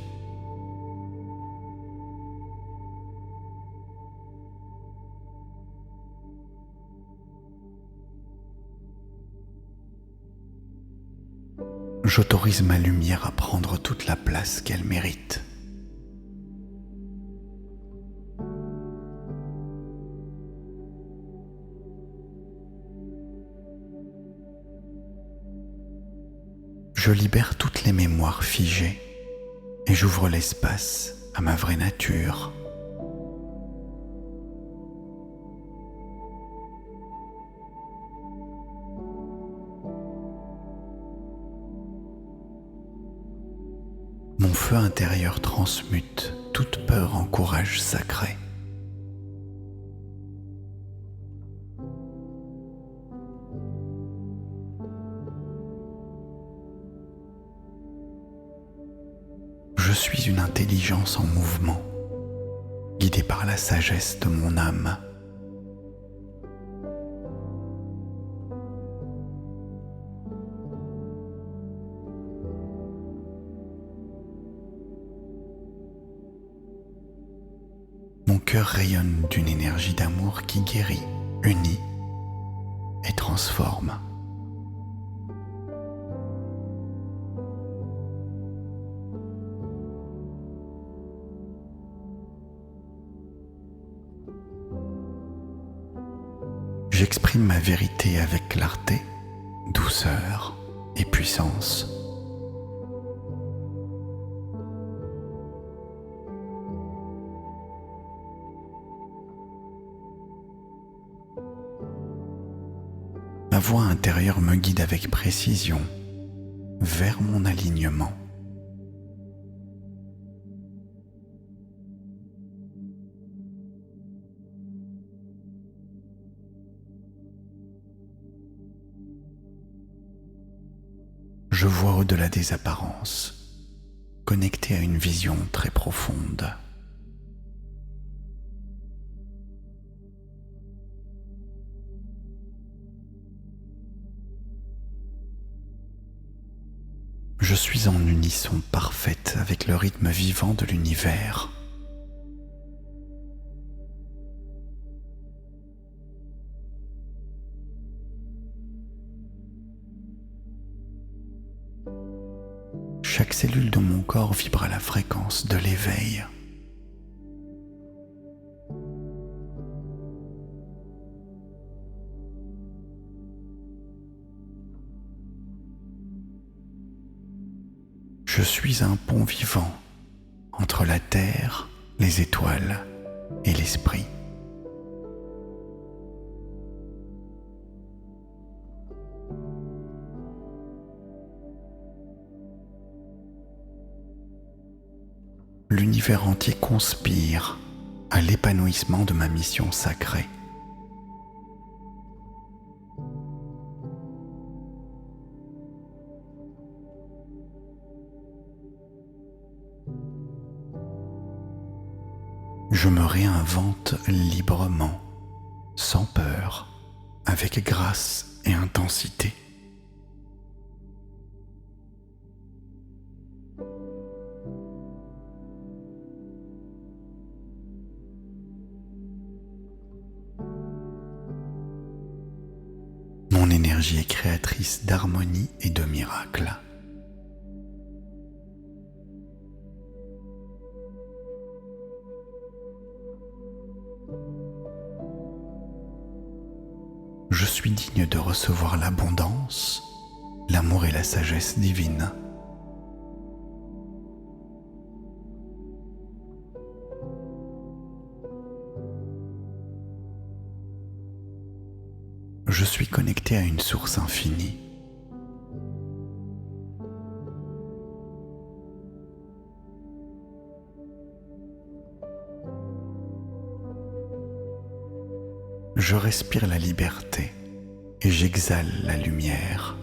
Speaker 1: J'autorise ma lumière à prendre toute la place qu'elle mérite. Je libère toutes les mémoires figées et j'ouvre l'espace à ma vraie nature. Mon feu intérieur transmute toute peur en courage sacré. Je suis une intelligence en mouvement, guidée par la sagesse de mon âme. Mon cœur rayonne d'une énergie d'amour qui guérit, unit et transforme. J'exprime ma vérité avec clarté, douceur et puissance. Ma voix intérieure me guide avec précision vers mon alignement. Je vois au-delà des apparences, connecté à une vision très profonde. Je suis en unisson parfaite avec le rythme vivant de l'univers. Chaque cellule de mon corps vibre à la fréquence de l'éveil. Je suis un pont vivant entre la terre, les étoiles et l'esprit. L'univers entier conspire à l'épanouissement de ma mission sacrée. Je me réinvente librement, sans peur, avec grâce et intensité. Mon énergie est créatrice d'harmonie et de miracles. Je suis digne de recevoir l'abondance, l'amour et la sagesse divine. Je suis connecté à une source infinie. Je respire la liberté et j'exhale la lumière.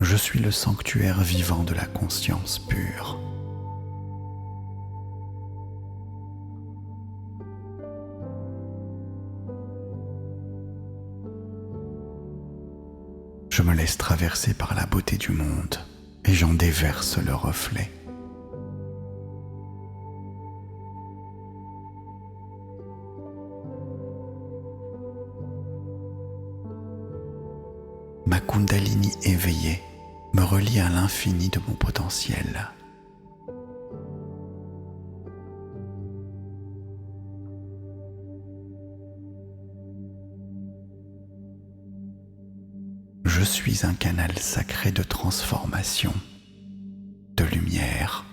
Speaker 1: Je suis le sanctuaire vivant de la conscience pure. Je me laisse traverser par la beauté du monde et j'en déverse le reflet. Ma Kundalini éveillée me relie à l'infini de mon potentiel. Je suis un canal sacré de transformation, de lumière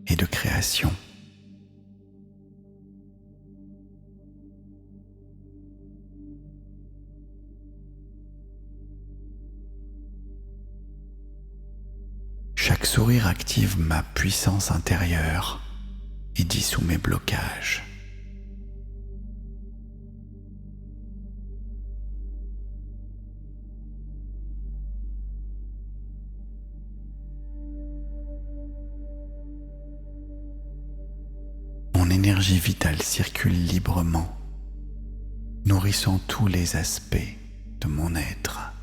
Speaker 1: et de création. Chaque sourire active ma puissance intérieure et dissout mes blocages. Mon énergie vitale circule librement, nourrissant tous les aspects de mon être.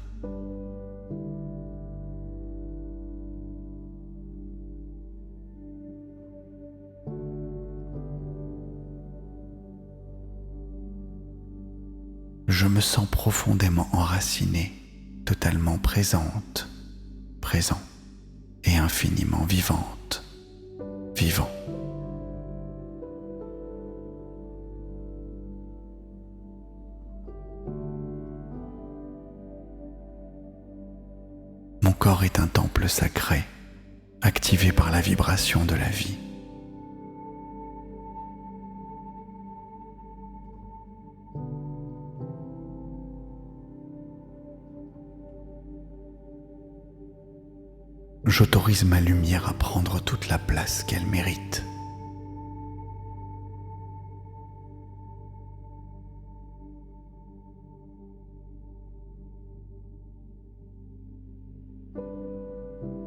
Speaker 1: Je me sens profondément enraciné, totalement présente, présent et infiniment vivante, vivant. Mon corps est un temple sacré, activé par la vibration de la vie. J'autorise ma lumière à prendre toute la place qu'elle mérite.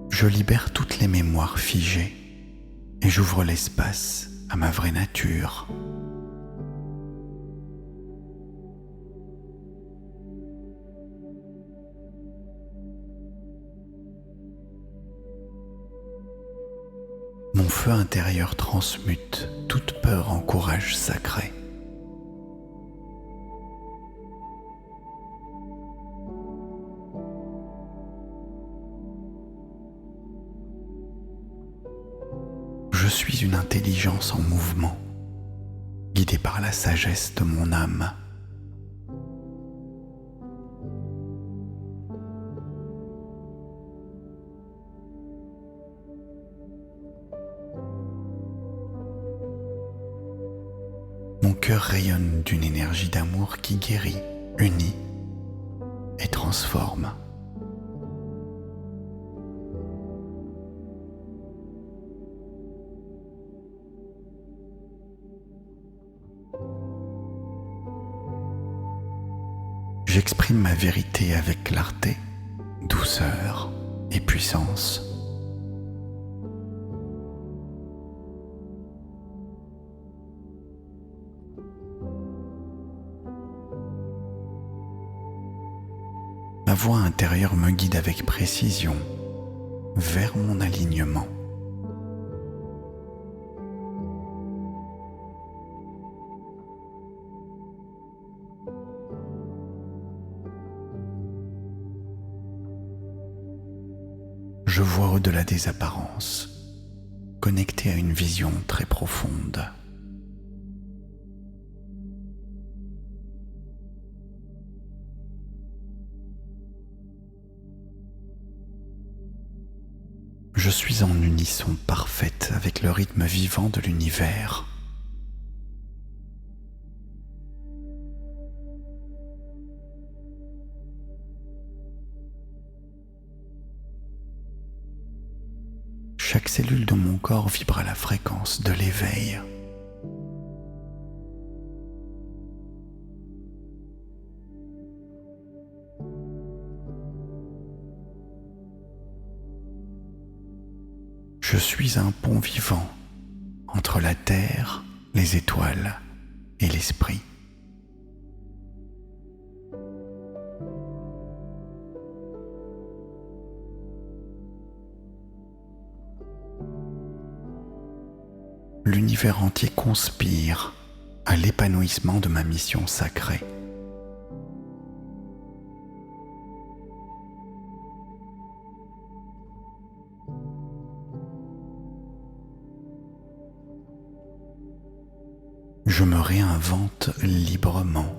Speaker 1: Je libère toutes les mémoires figées et j'ouvre l'espace à ma vraie nature. Mon feu intérieur transmute toute peur en courage sacré. Je suis une intelligence en mouvement, guidée par la sagesse de mon âme. Mon cœur rayonne d'une énergie d'amour qui guérit, unit et transforme. J'exprime ma vérité avec clarté, douceur et puissance. Ma voix intérieure me guide avec précision vers mon alignement. Je vois au-delà des apparences, connecté à une vision très profonde. Je Je suis en unisson parfaite avec le rythme vivant de l'univers. Chaque cellule de mon corps vibre à la fréquence de l'éveil. Je suis un pont vivant entre la terre, les étoiles et l'esprit. L'univers entier conspire à l'épanouissement de ma mission sacrée. Je me réinvente librement,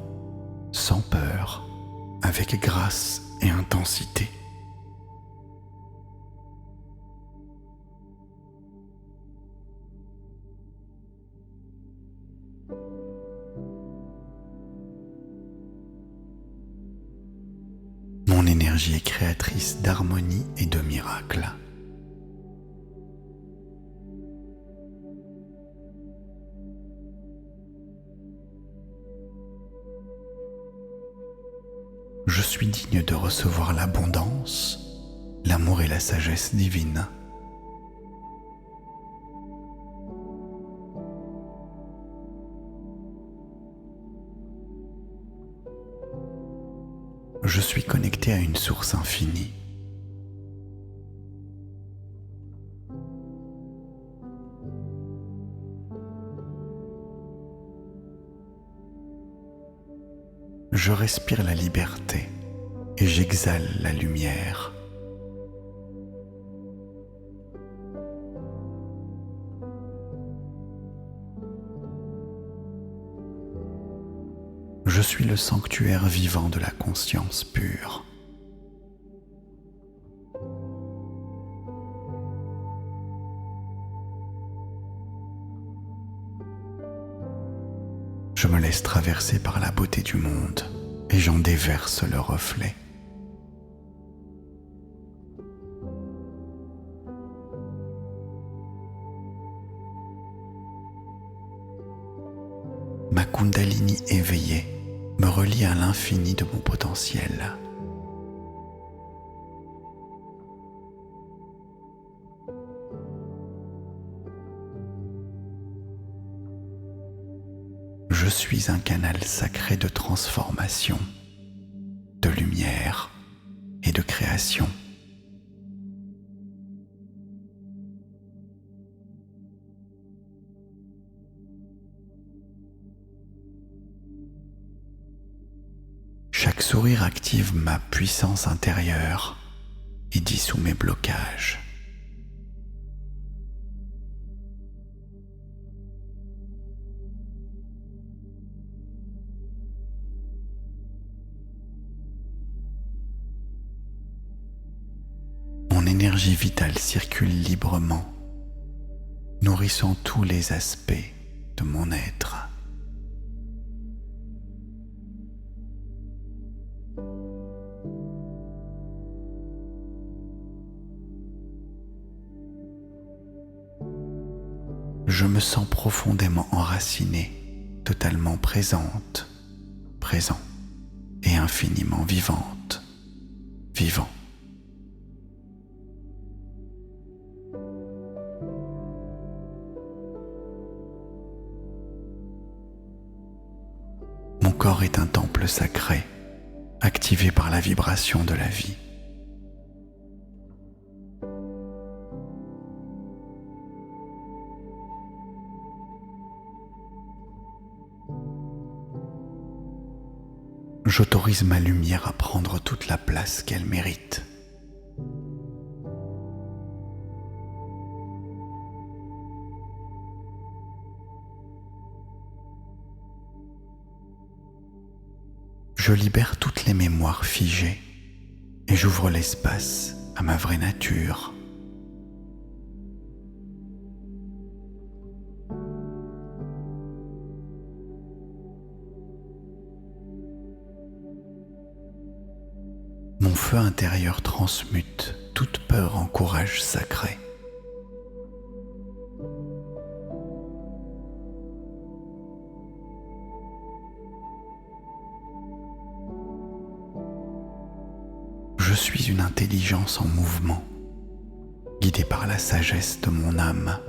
Speaker 1: sans peur, avec grâce et intensité. Mon énergie est créatrice d'harmonie et de miracles. Je suis digne de recevoir l'abondance, l'amour et la sagesse divine. Je suis connecté à une source infinie. Je respire la liberté et j'exhale la lumière. Je suis le sanctuaire vivant de la conscience pure. Je me laisse traverser par la beauté du monde et j'en déverse le reflet. Ma Kundalini éveillée me relie à l'infini de mon potentiel. Je suis un canal sacré de transformation, de lumière et de création. Chaque sourire active ma puissance intérieure et dissout mes blocages. Mon énergie vitale circule librement, nourrissant tous les aspects de mon être. Je me sens profondément enraciné, totalement présente, présent et infiniment vivante, vivant. Mon corps est un temple sacré, activé par la vibration de la vie. J'autorise ma lumière à prendre toute la place qu'elle mérite. Je libère toutes les mémoires figées et j'ouvre l'espace à ma vraie nature, feu intérieur transmute toute peur en courage sacré. Je suis une intelligence en mouvement, guidée par la sagesse de mon âme.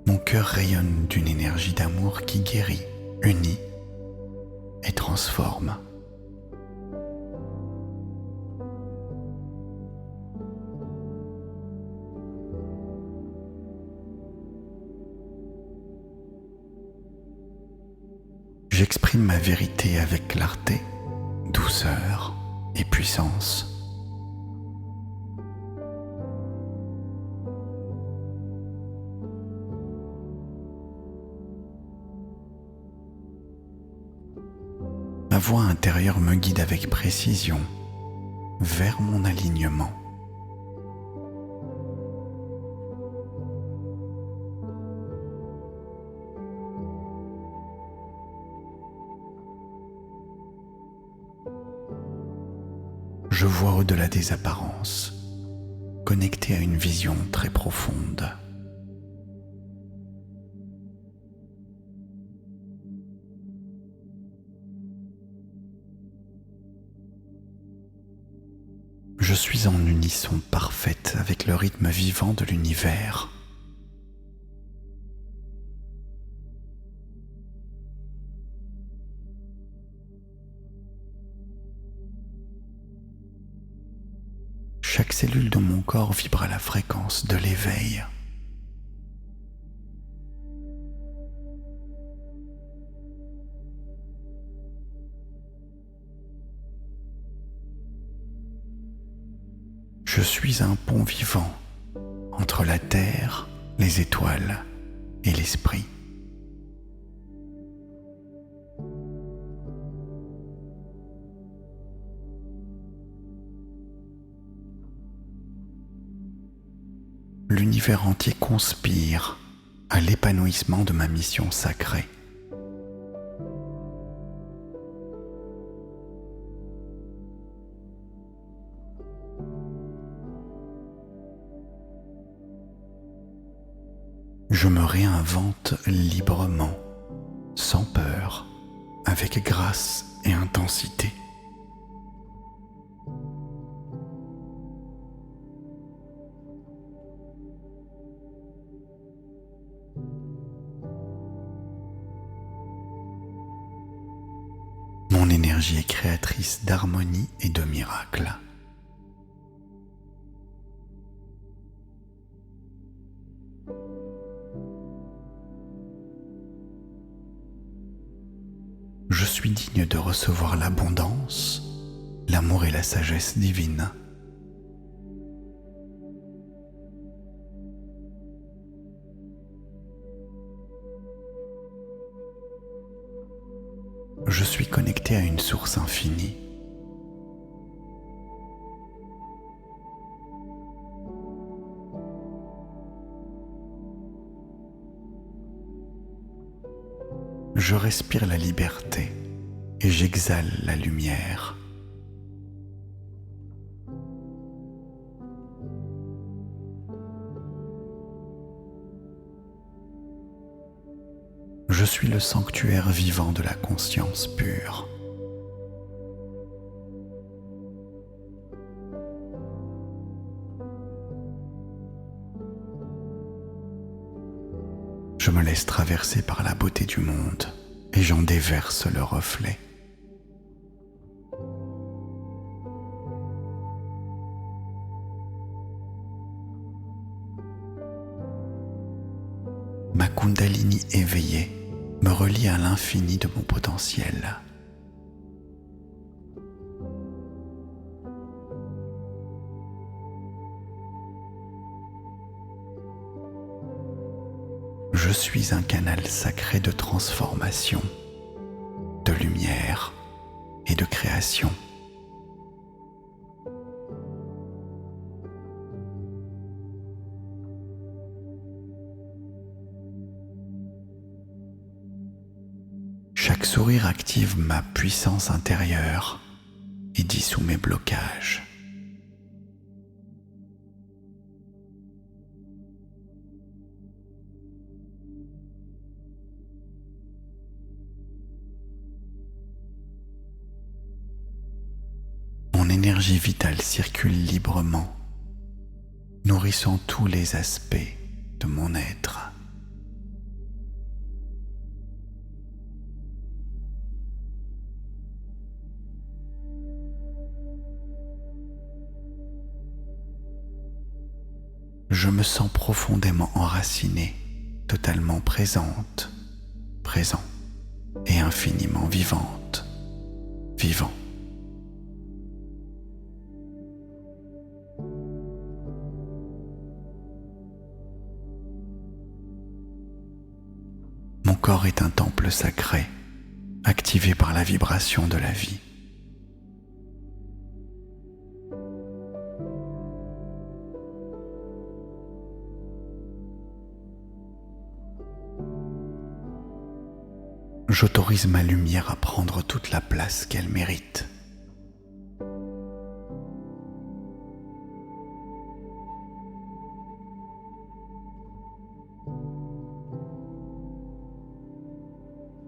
Speaker 1: Mon cœur rayonne d'une énergie d'amour qui guérit, unit et transforme. J'exprime ma vérité avec clarté, douceur et puissance. Ma voix intérieure me guide avec précision vers mon alignement. Je vois au-delà des apparences, connecté à une vision très profonde. Je suis en unisson parfaite avec le rythme vivant de l'univers. Chaque cellule de mon corps vibre à la fréquence de l'éveil. Je suis un pont vivant entre la terre, les étoiles et l'esprit. L'univers entier conspire à l'épanouissement de ma mission sacrée. Je me réinvente librement, sans peur, avec grâce et intensité. Mon énergie est créatrice d'harmonie et de miracles. Je suis digne de recevoir l'abondance, l'amour et la sagesse divine. Je suis connecté à une source infinie. Je respire la liberté et j'exhale la lumière. Je suis le sanctuaire vivant de la conscience pure. Je me laisse traverser par la beauté du monde et j'en déverse le reflet. Ma Kundalini éveillée me relie à l'infini de mon potentiel. Je suis un canal sacré de transformation, de lumière et de création. Chaque sourire active ma puissance intérieure et dissout mes blocages. Mon énergie vitale circule librement, nourrissant tous les aspects de mon être. Je me sens profondément enraciné, totalement présente, présent et infiniment vivante, vivant. Mon corps est un temple sacré, activé par la vibration de la vie. J'autorise ma lumière à prendre toute la place qu'elle mérite.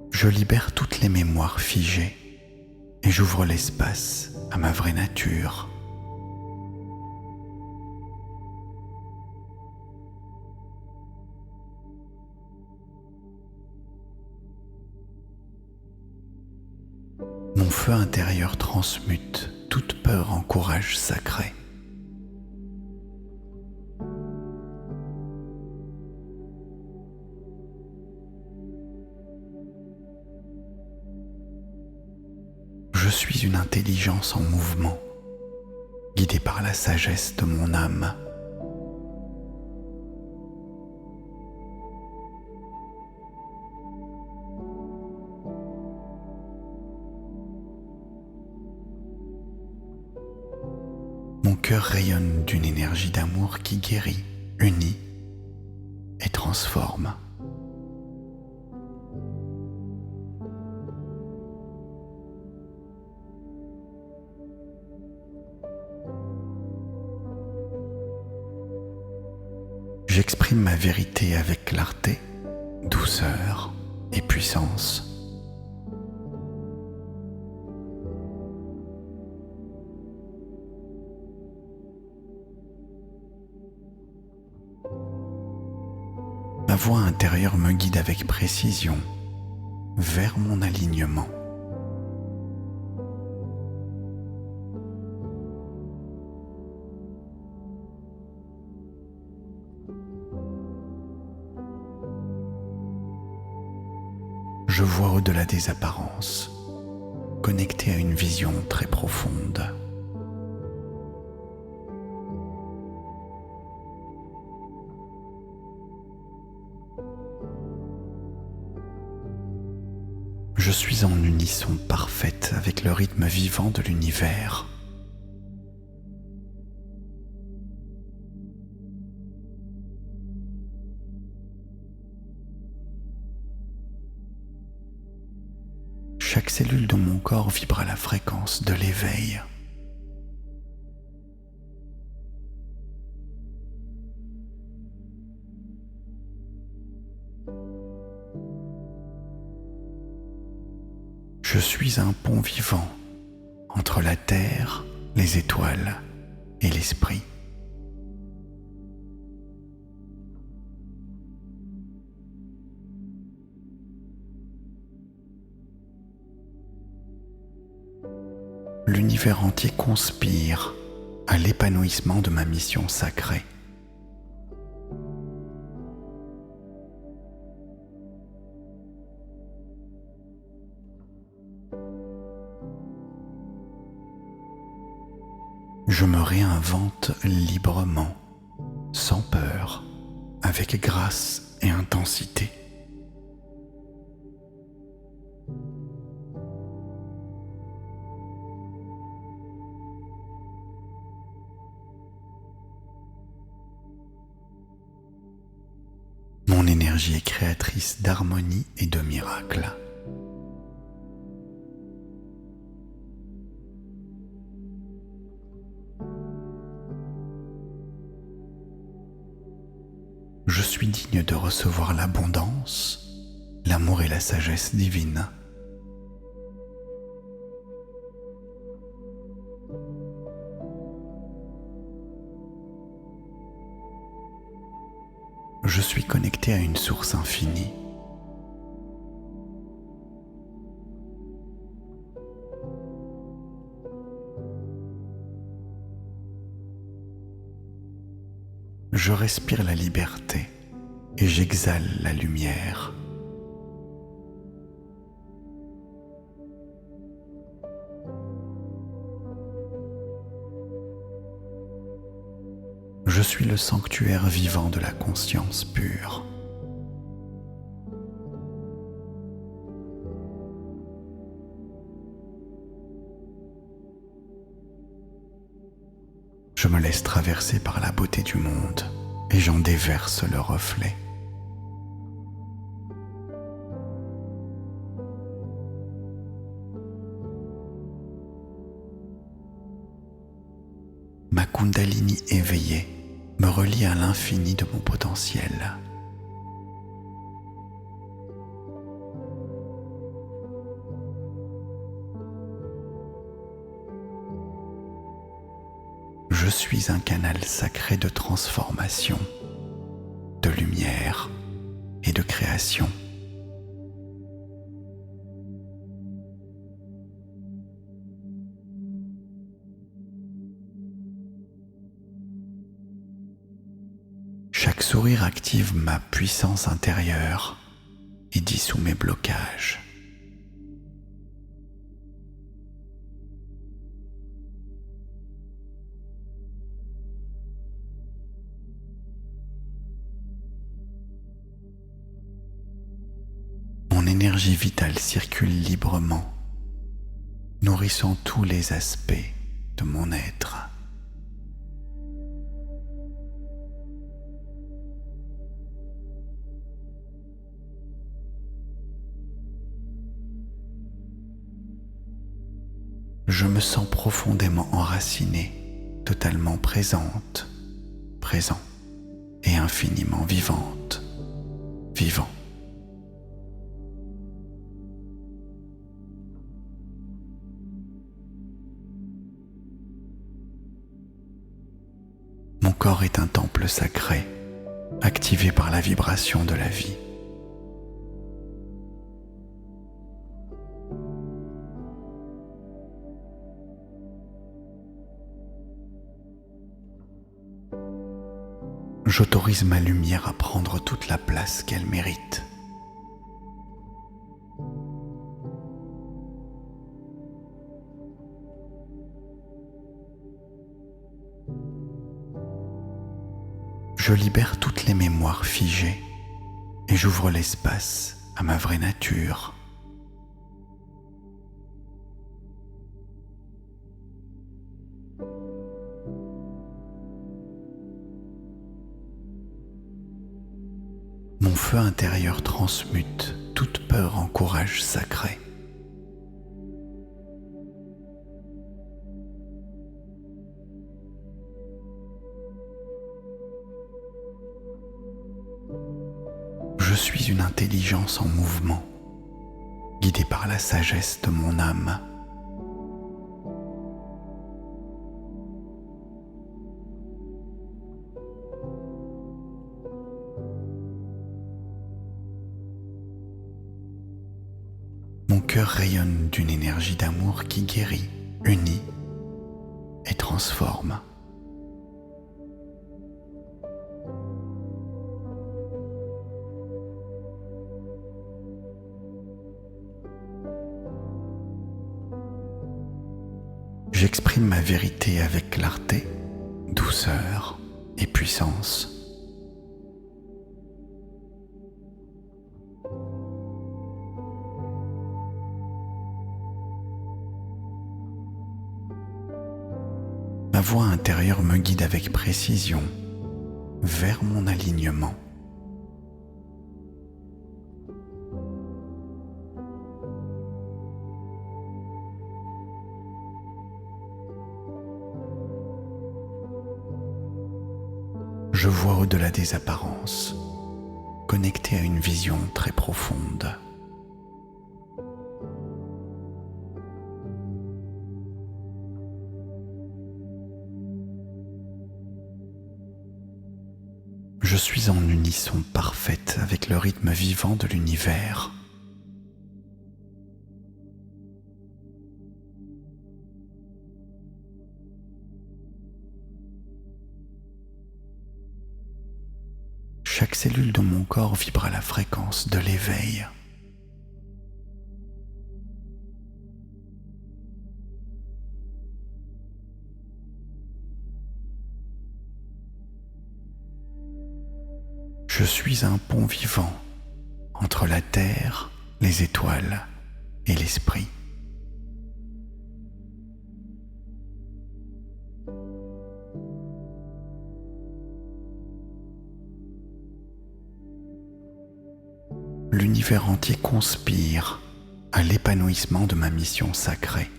Speaker 1: Je libère toutes les mémoires figées et j'ouvre l'espace à ma vraie nature. Mon feu intérieur transmute toute peur en courage sacré. Je suis une intelligence en mouvement, guidée par la sagesse de mon âme. Mon cœur rayonne d'une énergie d'amour qui guérit, unit et transforme. J'exprime ma vérité avec clarté, douceur et puissance. Ma voix intérieure me guide avec précision vers mon alignement. Je vois au-delà des apparences, connecté à une vision très profonde. Je suis en unisson parfaite avec le rythme vivant de l'univers. Chaque cellule de mon corps vibre à la fréquence de l'éveil. Je suis un pont vivant entre la terre, les étoiles et l'esprit. L'univers entier conspire à l'épanouissement de ma mission sacrée. Je me réinvente librement, sans peur, avec grâce et intensité. Mon énergie est créatrice d'harmonie et de miracles. Je suis digne de recevoir l'abondance, l'amour et la sagesse divine. Je suis connecté à une source infinie. Je respire la liberté et j'exhale la lumière. Je suis le sanctuaire vivant de la conscience pure. Je me laisse traverser par la beauté du monde et j'en déverse le reflet. Ma Kundalini éveillée me relie à l'infini de mon potentiel. Je suis un canal sacré de transformation, de lumière et de création. Chaque sourire active ma puissance intérieure et dissout mes blocages. Mon énergie vitale circule librement, nourrissant tous les aspects de mon être. Je me sens profondément enraciné, totalement présente, présent et infiniment vivante, vivant. Mon corps est un temple sacré, activé par la vibration de la vie. J'autorise ma lumière à prendre toute la place qu'elle mérite. Je libère toutes les mémoires figées et j'ouvre l'espace à ma vraie nature. Mon feu intérieur transmute toute peur en courage sacré. Je suis une intelligence en mouvement, guidée par la sagesse de mon âme. Mon cœur rayonne d'une énergie d'amour qui guérit, unit et transforme. J'exprime ma vérité avec clarté, douceur et puissance. Ma voix intérieure me guide avec précision vers mon alignement. Je vois au-delà des apparences, connecté à une vision très profonde. Je suis en unisson parfaite avec le rythme vivant de l'univers. Chaque cellule de mon corps vibre à la fréquence de l'éveil. Je suis un pont vivant entre la terre, les étoiles et l'esprit. L'univers entier conspire à l'épanouissement de ma mission sacrée.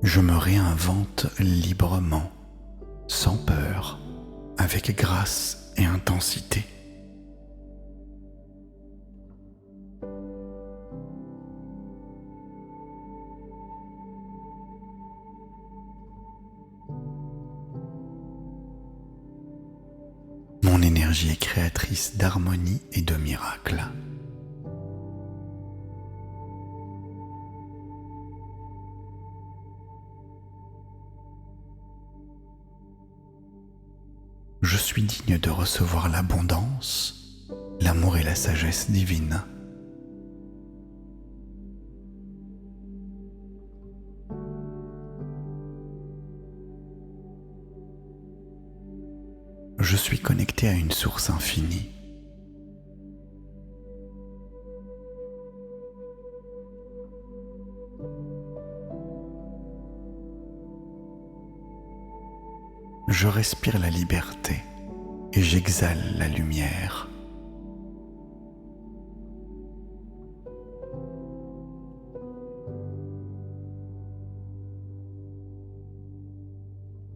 Speaker 1: Je me réinvente librement, sans peur, avec grâce et intensité. Mon énergie est créatrice d'harmonie et de miracles. Je suis digne de recevoir l'abondance, l'amour et la sagesse divine. Je suis connecté à une source infinie. Je respire la liberté et j'exhale la lumière.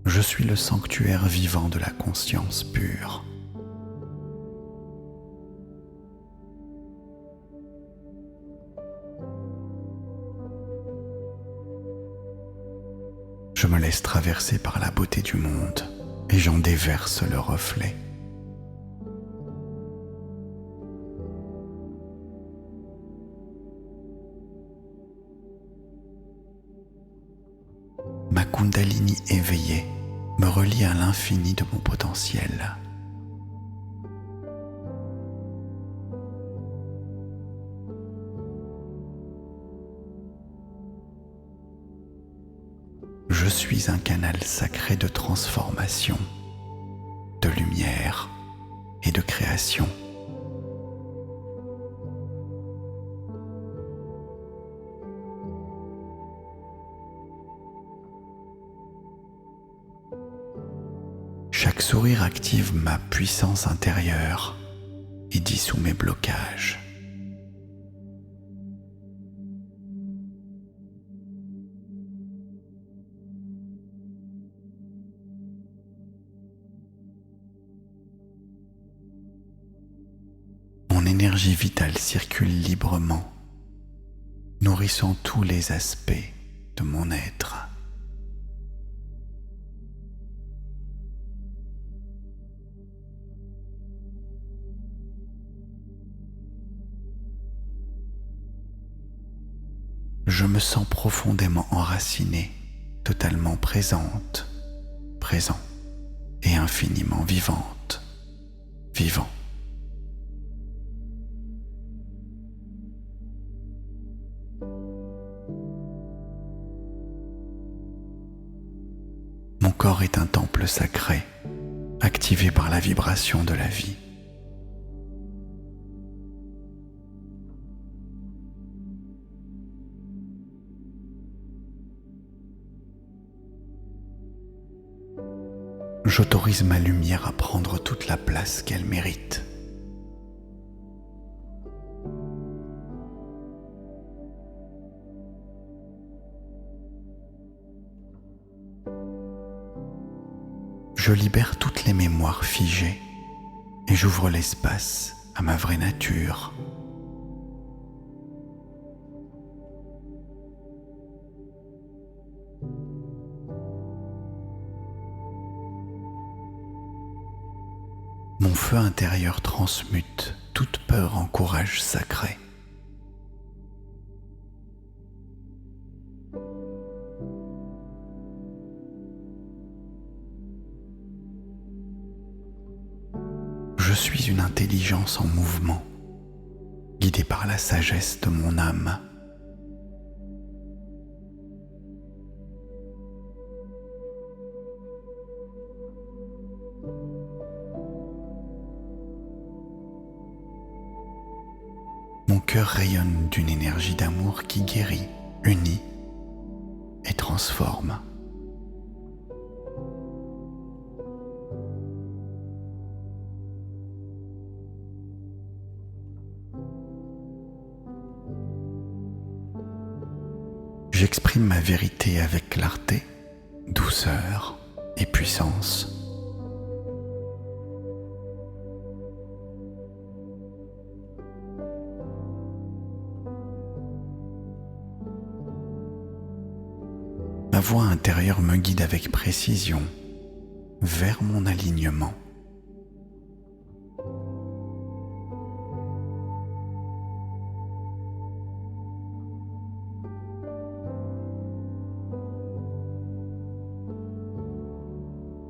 Speaker 1: Je suis le sanctuaire vivant de la conscience pure. Je me laisse traverser par la beauté du monde et j'en déverse le reflet. Ma Kundalini éveillée me relie à l'infini de mon potentiel. Je suis un canal sacré de transformation, de lumière et de création. Chaque sourire active ma puissance intérieure et dissout mes blocages. Mon énergie vitale circule librement, nourrissant tous les aspects de mon être. Je me sens profondément enraciné, totalement présente, présent et infiniment vivante, vivant. Mon corps est un temple sacré, activé par la vibration de la vie. J'autorise ma lumière à prendre toute la place qu'elle mérite. je libère toutes les mémoires figées et j'ouvre l'espace à ma vraie nature. Mon feu intérieur transmute toute peur en courage sacré. Je suis une intelligence en mouvement, guidée par la sagesse de mon âme. Mon cœur rayonne d'une énergie d'amour qui guérit, unit et transforme. J'exprime ma vérité avec clarté, douceur et puissance. Ma voix intérieure me guide avec précision vers mon alignement.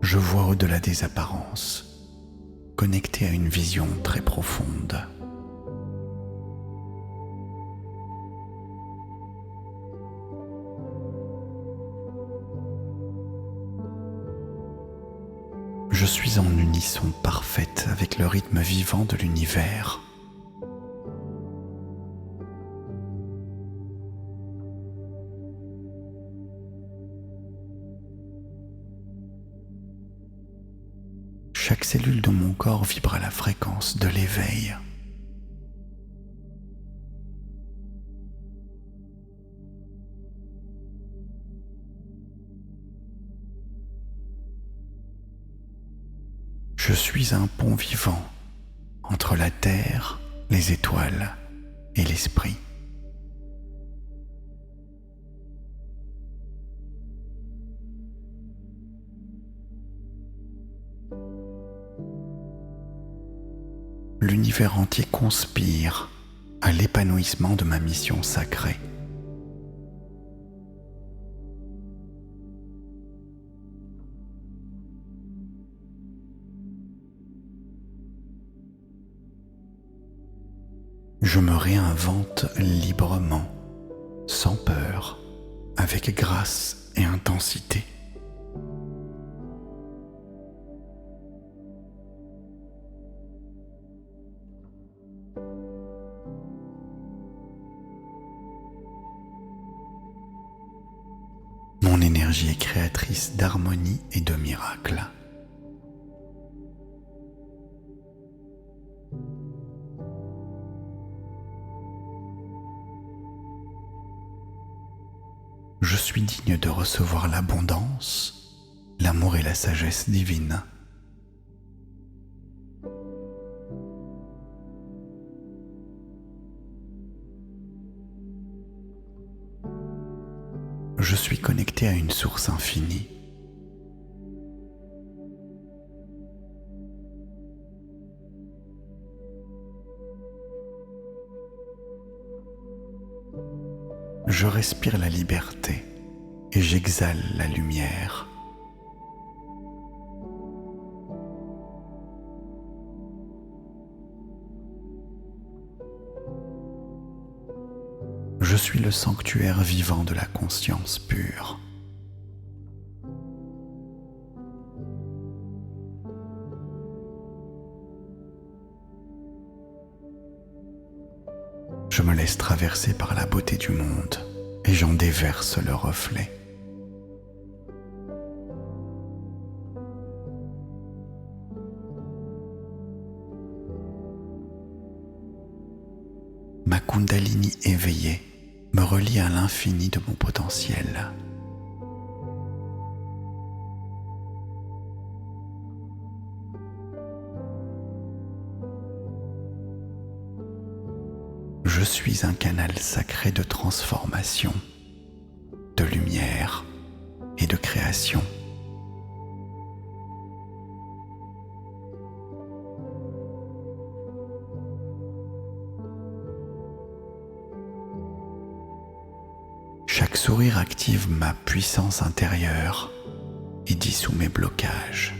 Speaker 1: Je vois au-delà des apparences, connecté à une vision très profonde. Je suis en unisson parfaite avec le rythme vivant de l'univers. Chaque cellule de mon corps vibre à la fréquence de l'éveil. Je suis un pont vivant entre la terre, les étoiles et l'esprit. L'univers entier conspire à l'épanouissement de ma mission sacrée. Je me réinvente librement, sans peur, avec grâce et intensité. Mon énergie est créatrice d'harmonie et de miracles. Je suis digne de recevoir l'abondance, l'amour et la sagesse divine. Je suis connecté à une source infinie. Je respire la liberté et j'exhale la lumière. Je suis le sanctuaire vivant de la conscience pure. Je me laisse traverser par la beauté du monde et j'en déverse le reflet. Ma Kundalini éveillée me relie à l'infini de mon potentiel. Je suis un canal sacré de transformation, de lumière et de création. Chaque sourire active ma puissance intérieure et dissout mes blocages.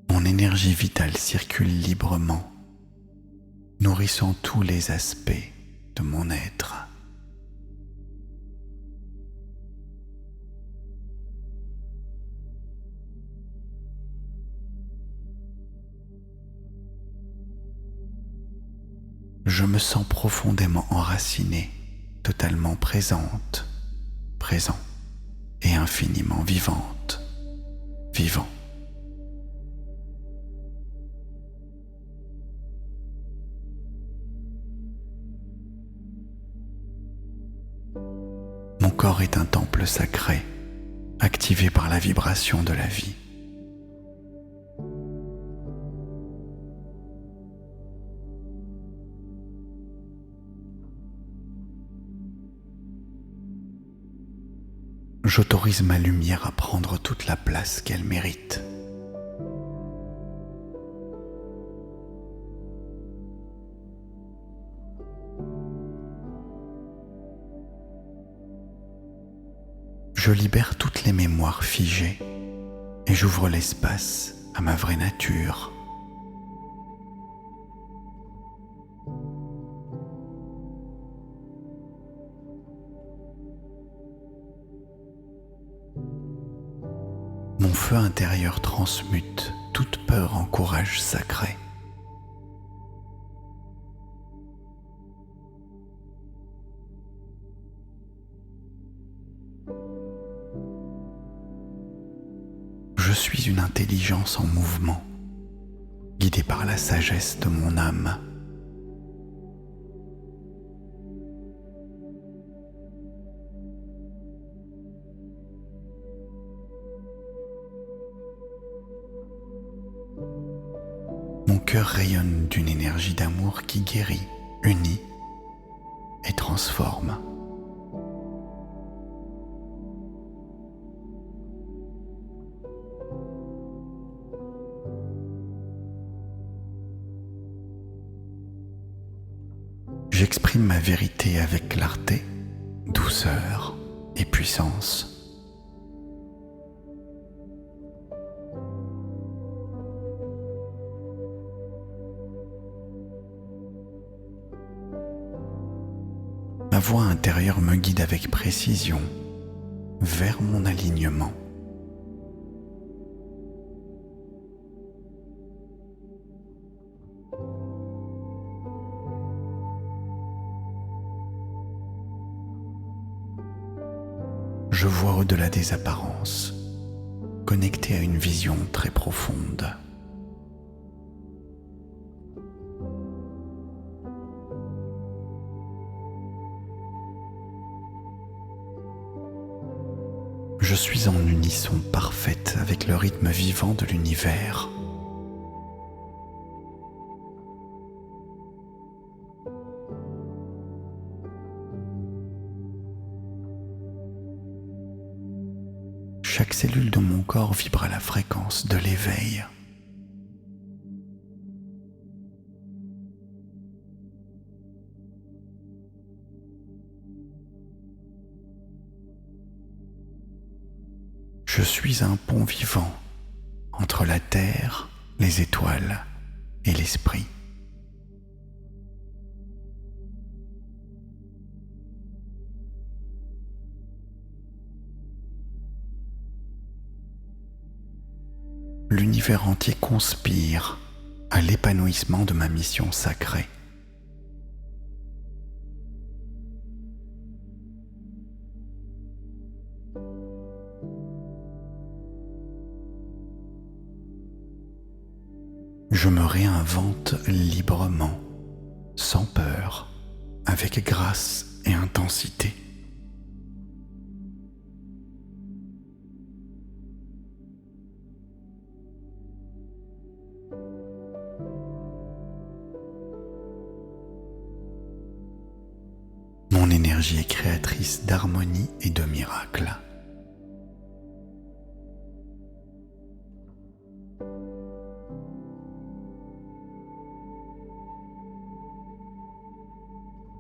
Speaker 1: Mon énergie vitale circule librement, nourrissant tous les aspects de mon être. Je me sens profondément enraciné, totalement présente, présent et infiniment vivante, vivant. Mon corps est un temple sacré, activé par la vibration de la vie. J'autorise ma lumière à prendre toute la place qu'elle mérite. Je libère toutes les mémoires figées et j'ouvre l'espace à ma vraie nature. Mon feu intérieur transmute toute peur en courage sacré. Je suis une intelligence en mouvement, guidée par la sagesse de mon âme. Mon cœur rayonne d'une énergie d'amour qui guérit, unit et transforme. J'exprime ma vérité avec clarté, douceur et puissance. Ma voix intérieure me guide avec précision vers mon alignement. Je vois au-delà des apparences, connecté à une vision très profonde. Je suis en unisson parfaite avec le rythme vivant de l'univers. Chaque cellule de mon corps vibre à la fréquence de l'éveil. Je suis un pont vivant entre la terre, les étoiles et l'esprit. L'univers entier conspire à l'épanouissement de ma mission sacrée. Je me réinvente librement, sans peur, avec grâce et intensité. Mon énergie est créatrice d'harmonie et de miracles.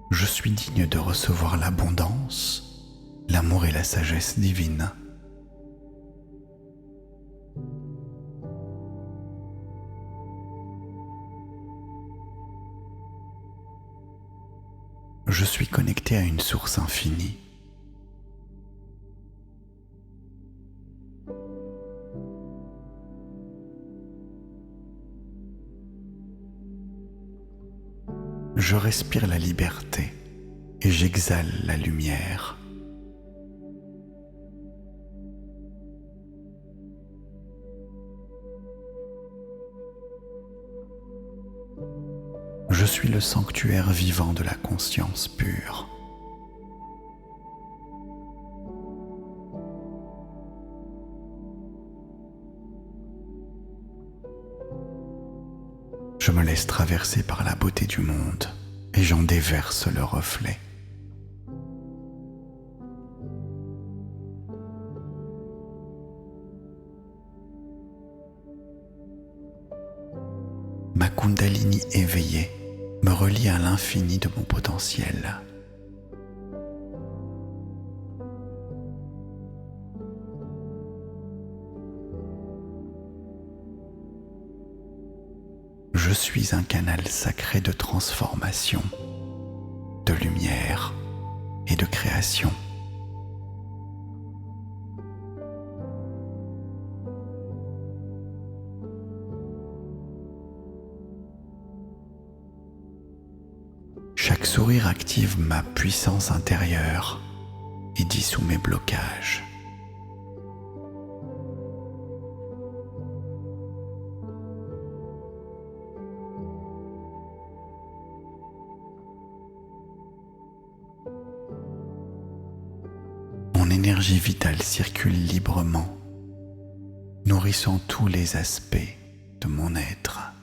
Speaker 1: Je suis digne de recevoir l'abondance, l'amour et la sagesse divine. Je suis connecté à une source infinie. Je respire la liberté et j'exhale la lumière. Je suis le sanctuaire vivant de la conscience pure. Je me laisse traverser par la beauté du monde et j'en déverse le reflet. Ma Kundalini éveillée me relie à l'infini de mon potentiel. Je suis un canal sacré de transformation, de lumière et de création. Chaque sourire active ma puissance intérieure et dissout mes blocages. Mon énergie vitale circule librement, nourrissant tous les aspects de mon être.